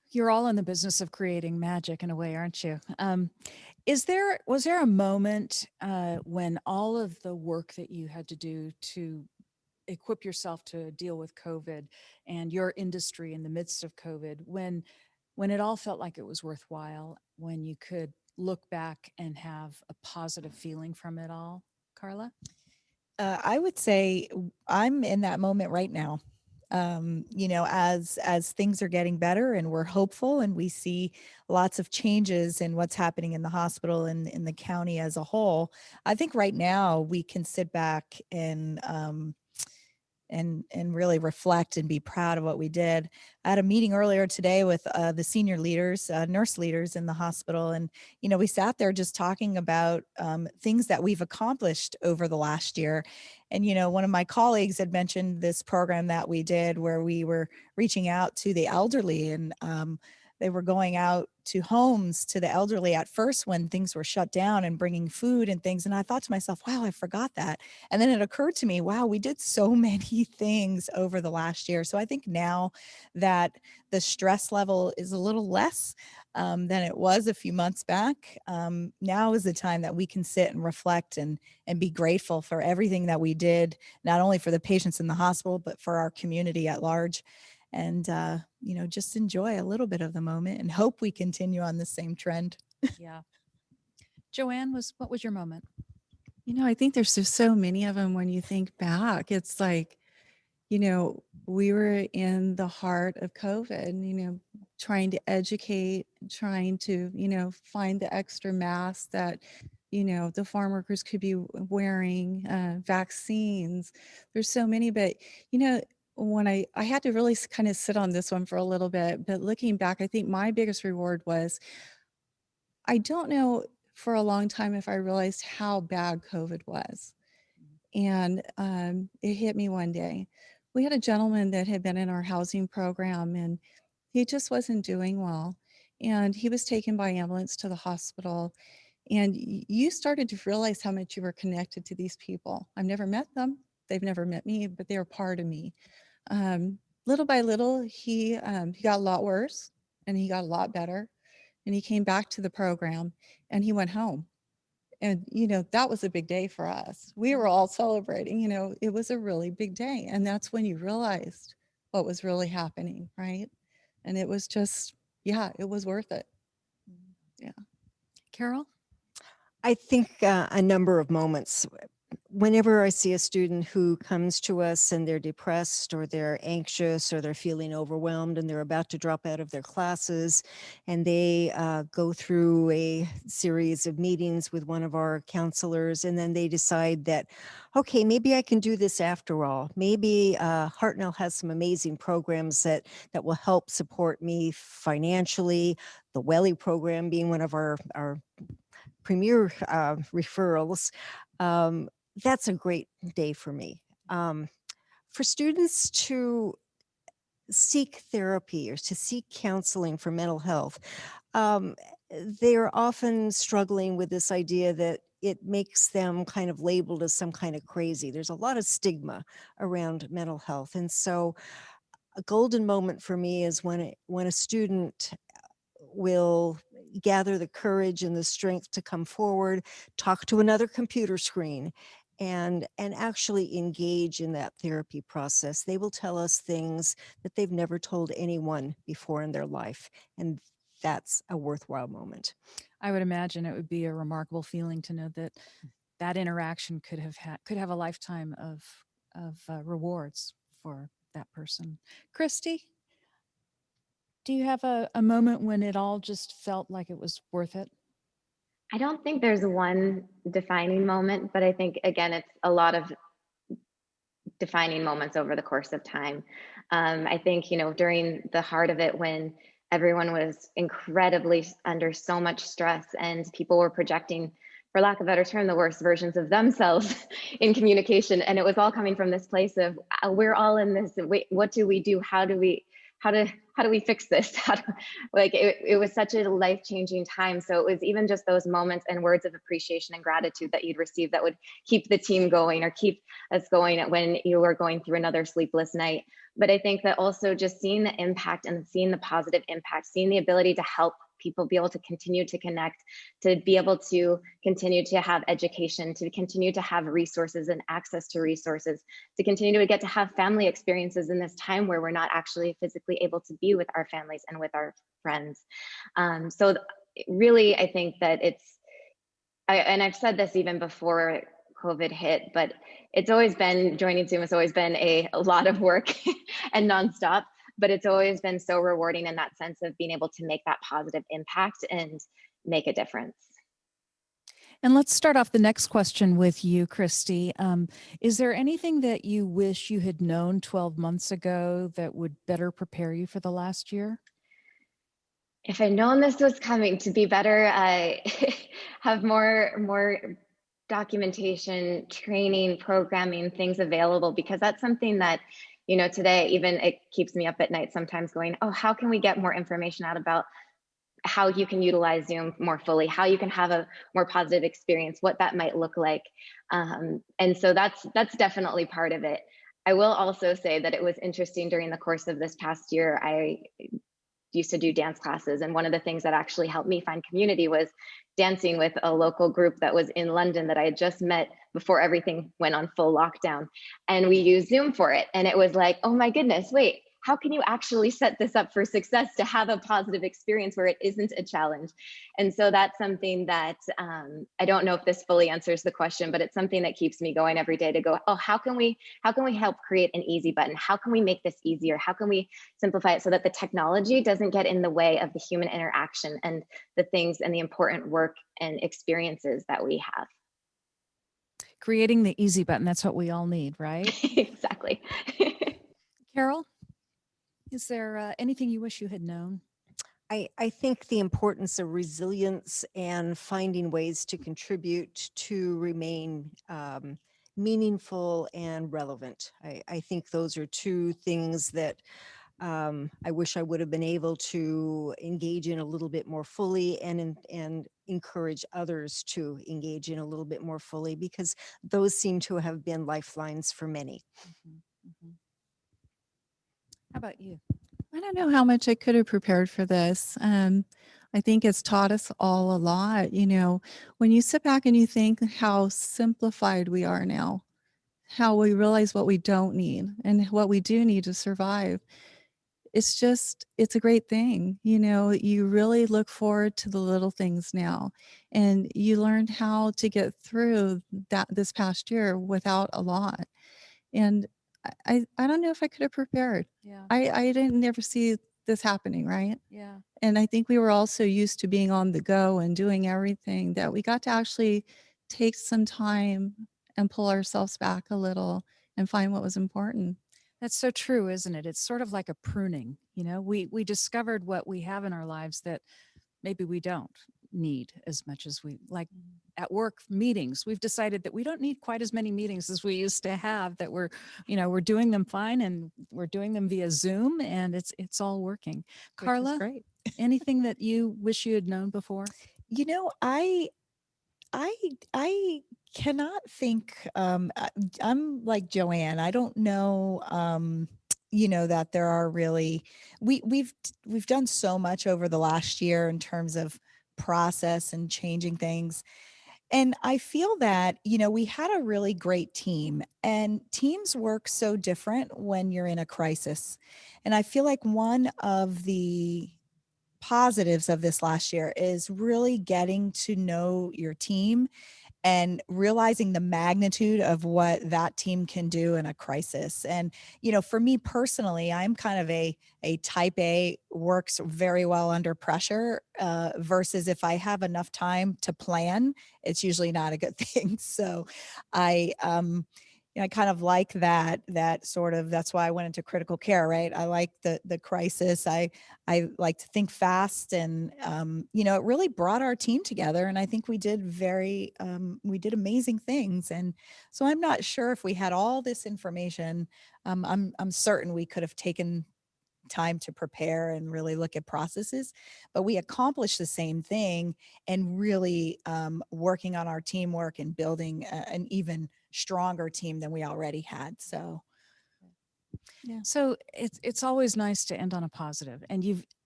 You're all in the business of creating magic in a way, aren't you? Was there a moment when all of the work that you had to do to equip yourself to deal with COVID and your industry in the midst of COVID, when it all felt like it was worthwhile, when you could look back and have a positive feeling from it all? Carla? I would say I'm in that moment right now. You know, as things are getting better and we're hopeful and we see lots of changes in what's happening in the hospital and in the county as a whole, I think right now we can sit back and really reflect and be proud of what we did. I had a meeting earlier today with the senior leaders, nurse leaders in the hospital. And, you know, we sat there just talking about things that we've accomplished over the last year. And, you know, one of my colleagues had mentioned this program that we did where we were reaching out to the elderly, and they were going out to homes to the elderly at first when things were shut down and bringing food and things. And I thought to myself, wow, I forgot that. And then it occurred to me, wow, we did so many things over the last year. So I think now that the stress level is a little less than it was a few months back, now is the time that we can sit and reflect and be grateful for everything that we did, not only for the patients in the hospital, but for our community at large. And, you know, just enjoy a little bit of the moment and hope we continue on the same trend. Yeah. Joanne, what was your moment? You know, I think there's just so many of them when you think back. It's like, you know, we were in the heart of COVID, you know, trying to educate, trying to, you know, find the extra masks that, you know, the farm workers could be wearing, vaccines. There's so many, but, you know, when I had to really kind of sit on this one for a little bit, but looking back, I think my biggest reward was, I don't know for a long time if I realized how bad COVID was. And it hit me one day. We had a gentleman that had been in our housing program and he just wasn't doing well. And he was taken by ambulance to the hospital. And you started to realize how much you were connected to these people. I've never met them. They've never met me, but they're part of me. Little by little, he got a lot worse and he got a lot better. And he came back to the program and he went home. And, you know, that was a big day for us. We were all celebrating, you know, it was a really big day. And that's when you realized what was really happening, right? And it was just, yeah, it was worth it. Yeah. Carol? I think a number of moments. Whenever I see a student who comes to us and they're depressed or they're anxious or they're feeling overwhelmed and they're about to drop out of their classes and they go through a series of meetings with one of our counselors and then they decide that, okay, maybe I can do this after all. Maybe Hartnell has some amazing programs that will help support me financially. The WELI program being one of our premier referrals. That's a great day for me. For students to seek therapy or to seek counseling for mental health, they're often struggling with this idea that it makes them kind of labeled as some kind of crazy. There's a lot of stigma around mental health. And so a golden moment for me is when a student will gather the courage and the strength to come forward, talk to another computer screen, and actually engage in that therapy process. They will tell us things that they've never told anyone before in their life, and that's a worthwhile moment. I would imagine it would be a remarkable feeling to know that that interaction could have a lifetime of rewards for that person. Christy, do you have a moment when it all just felt like it was worth it? I don't think there's one defining moment, but I think, again, it's a lot of defining moments over the course of time. I think, you know, during the heart of it, when everyone was incredibly under so much stress and people were projecting, for lack of a better term, the worst versions of themselves in communication. And it was all coming from this place of, we're all in this, what do we do? How do we fix this? It was such a life-changing time. So it was even just those moments and words of appreciation and gratitude that you'd receive that would keep the team going or keep us going when you were going through another sleepless night. But I think that also just seeing the impact and seeing the positive impact, seeing the ability to help people be able to continue to connect, to be able to continue to have education, to continue to have resources and access to resources, to continue to get to have family experiences in this time where we're not actually physically able to be with our families and with our friends. So really, I think that and I've said this even before COVID hit, but it's always been, joining Zoom has always been a lot of work and nonstop, but it's always been so rewarding in that sense of being able to make that positive impact and make a difference. And let's start off the next question with you, Christy. Is there anything that you wish you had known 12 months ago that would better prepare you for the last year? If I'd known this was coming, to be better, have more documentation, training, programming, things available, because that's something that, you know, today, even it keeps me up at night sometimes going, oh, how can we get more information out about how you can utilize Zoom more fully, how you can have a more positive experience, what that might look like. And so that's definitely part of it. I will also say that it was interesting during the course of this past year. I used to do dance classes, and one of the things that actually helped me find community was dancing with a local group that was in London that I had just met before everything went on full lockdown. And we used Zoom for it. And it was like, oh my goodness, wait, how can you actually set this up for success to have a positive experience where it isn't a challenge? And so that's something that I don't know if this fully answers the question, but it's something that keeps me going every day to go, oh, how can we help create an easy button? How can we make this easier? How can we simplify it so that the technology doesn't get in the way of the human interaction and the things and the important work and experiences that we have? Creating the easy button, that's what we all need, right? Exactly. Carol, is there anything you wish you had known? I think the importance of resilience and finding ways to contribute to remain meaningful and relevant. I think those are two things that I wish I would have been able to engage in a little bit more fully, and encourage others to engage in a little bit more fully, because those seem to have been lifelines for many. How about you? I don't know how much I could have prepared for this. I think it's taught us all a lot. You know, when you sit back and you think how simplified we are now, how we realize what we don't need and what we do need to survive, it's a great thing. You know, you really look forward to the little things now, and you learned how to get through this past year without a lot. And I don't know if I could have prepared. Yeah. I didn't never see this happening, right? Yeah. And I think we were all so used to being on the go and doing everything that we got to actually take some time and pull ourselves back a little and find what was important. That's so true, isn't it? It's sort of like a pruning. You know, we discovered what we have in our lives that maybe we don't need as much as we like. At work meetings, we've decided that we don't need quite as many meetings as we used to have, that we're doing them fine, and we're doing them via Zoom, and it's all working. Carla, great. Anything that you wish you had known before? You know, I cannot think. I'm like Joanne. I don't know. You know, that there are really we've done so much over the last year in terms of process and changing things. And I feel that, you know, we had a really great team, and teams work so different when you're in a crisis. And I feel like one of the positives of this last year is really getting to know your team and realizing the magnitude of what that team can do in a crisis. And, you know, for me personally, I'm kind of a type A, works very well under pressure, versus if I have enough time to plan, it's usually not a good thing. So I kind of like that sort of, that's why I went into critical care, right? I like the crisis. I like to think fast, and, you know, it really brought our team together. And I think we did we did amazing things. And so I'm not sure if we had all this information, I'm certain we could have taken time to prepare and really look at processes, but we accomplished the same thing, and really working on our teamwork and building an even stronger team than we already had. So yeah. So it's always nice to end on a positive, and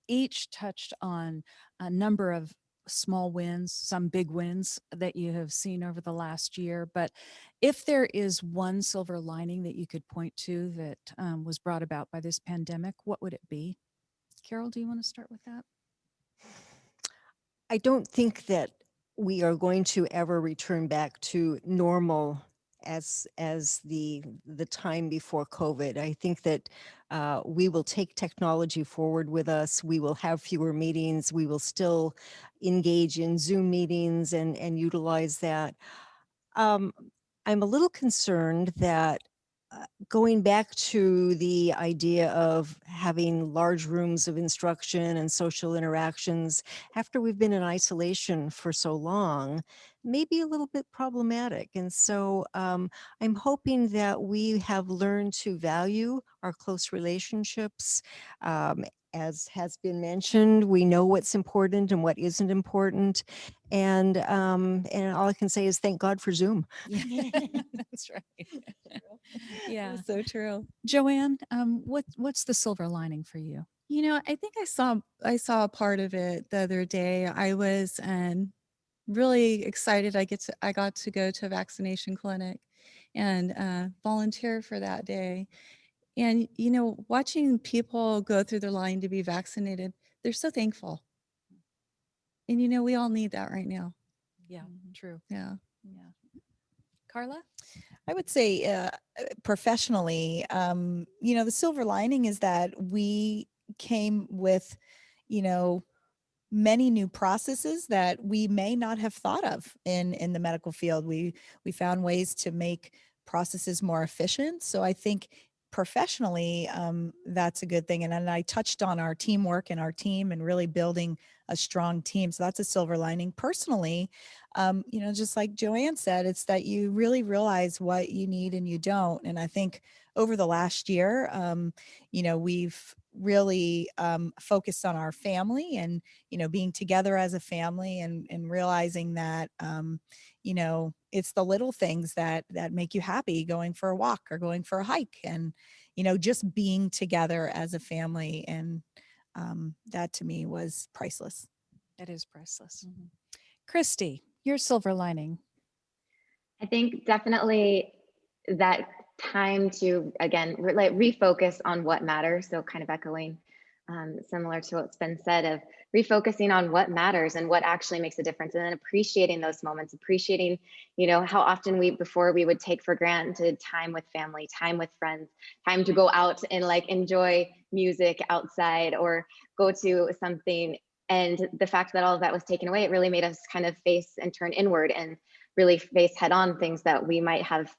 each touched on a number of small wins, some big wins that you have seen over the last year. But if there is one silver lining that you could point to that was brought about by this pandemic, what would it be? Carol, do you want to start with that? I don't think that we are going to ever return back to normal as the time before COVID. I think that we will take technology forward with us. We will have fewer meetings. We will still engage in Zoom meetings and utilize that. I'm a little concerned that going back to the idea of having large rooms of instruction and social interactions after we've been in isolation for so long may be a little bit problematic. And so I'm hoping that we have learned to value our close relationships. As has been mentioned, we know what's important and what isn't important. And all I can say is thank God for Zoom. That's right. Yeah, So true. Joanne, what's the silver lining for you? You know, I think I saw a part of it the other day. I was really excited. I got to go to a vaccination clinic and volunteer for that day. And you know, watching people go through their line to be vaccinated, they're so thankful. And you know, we all need that right now. Yeah, true. Yeah. Yeah. Carla? I would say professionally, the silver lining is that we came with, many new processes that we may not have thought of in the medical field. We found ways to make processes more efficient. So I think professionally, that's a good thing. And then I touched on our teamwork and our team and really building a strong team. So that's a silver lining. Personally, just like Joanne said, it's that you really realize what you need and you don't. And I think over the last year, we've really focused on our family and, being together as a family and realizing that, it's the little things that make you happy, going for a walk or going for a hike and, just being together as a family. And that to me was priceless. That is priceless. Christy, your silver lining. I think definitely that time to, again, refocus on what matters. So kind of echoing similar to what's been said of refocusing on what matters and what actually makes a difference, and then appreciating those moments, appreciating, how often before we would take for granted time with family, time with friends, time to go out and enjoy music outside or go to something. And the fact that all of that was taken away, it really made us kind of face and turn inward and really face head on things that we might have,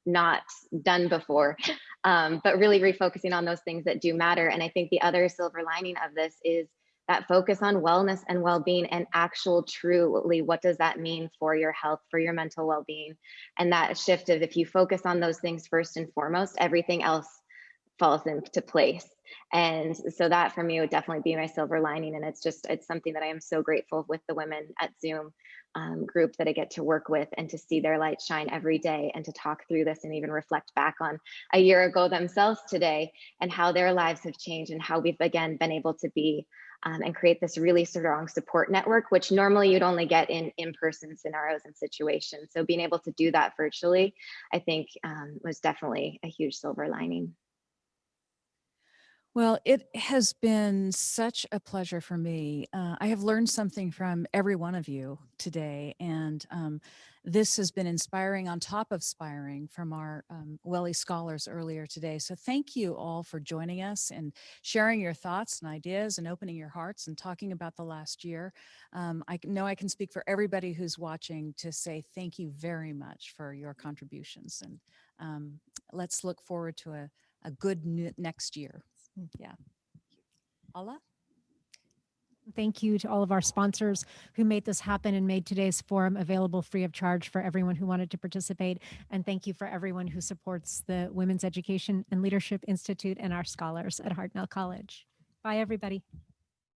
not done before, but really refocusing on those things that do matter. And I think the other silver lining of this is that focus on wellness and well-being and actual truly, what does that mean for your health, for your mental well-being? And that shift of, if you focus on those things first and foremost, everything else falls into place. And so that for me would definitely be my silver lining. And it's something that I am so grateful with the women at Zoom group that I get to work with and to see their light shine every day and to talk through this and even reflect back on a year ago themselves today and how their lives have changed and how we've again been able to be and create this really strong support network, which normally you'd only get in in-person scenarios and situations. So being able to do that virtually, I think was definitely a huge silver lining. Well, it has been such a pleasure for me. I have learned something from every one of you today, and this has been inspiring on top of inspiring from our WELI scholars earlier today. So thank you all for joining us and sharing your thoughts and ideas and opening your hearts and talking about the last year. I know I can speak for everybody who's watching to say thank you very much for your contributions, and let's look forward to a good next year. Yeah. Allah? Thank you to all of our sponsors who made this happen and made today's forum available free of charge for everyone who wanted to participate. And thank you for everyone who supports the Women's Education and Leadership Institute and our scholars at Hartnell College. Bye, everybody.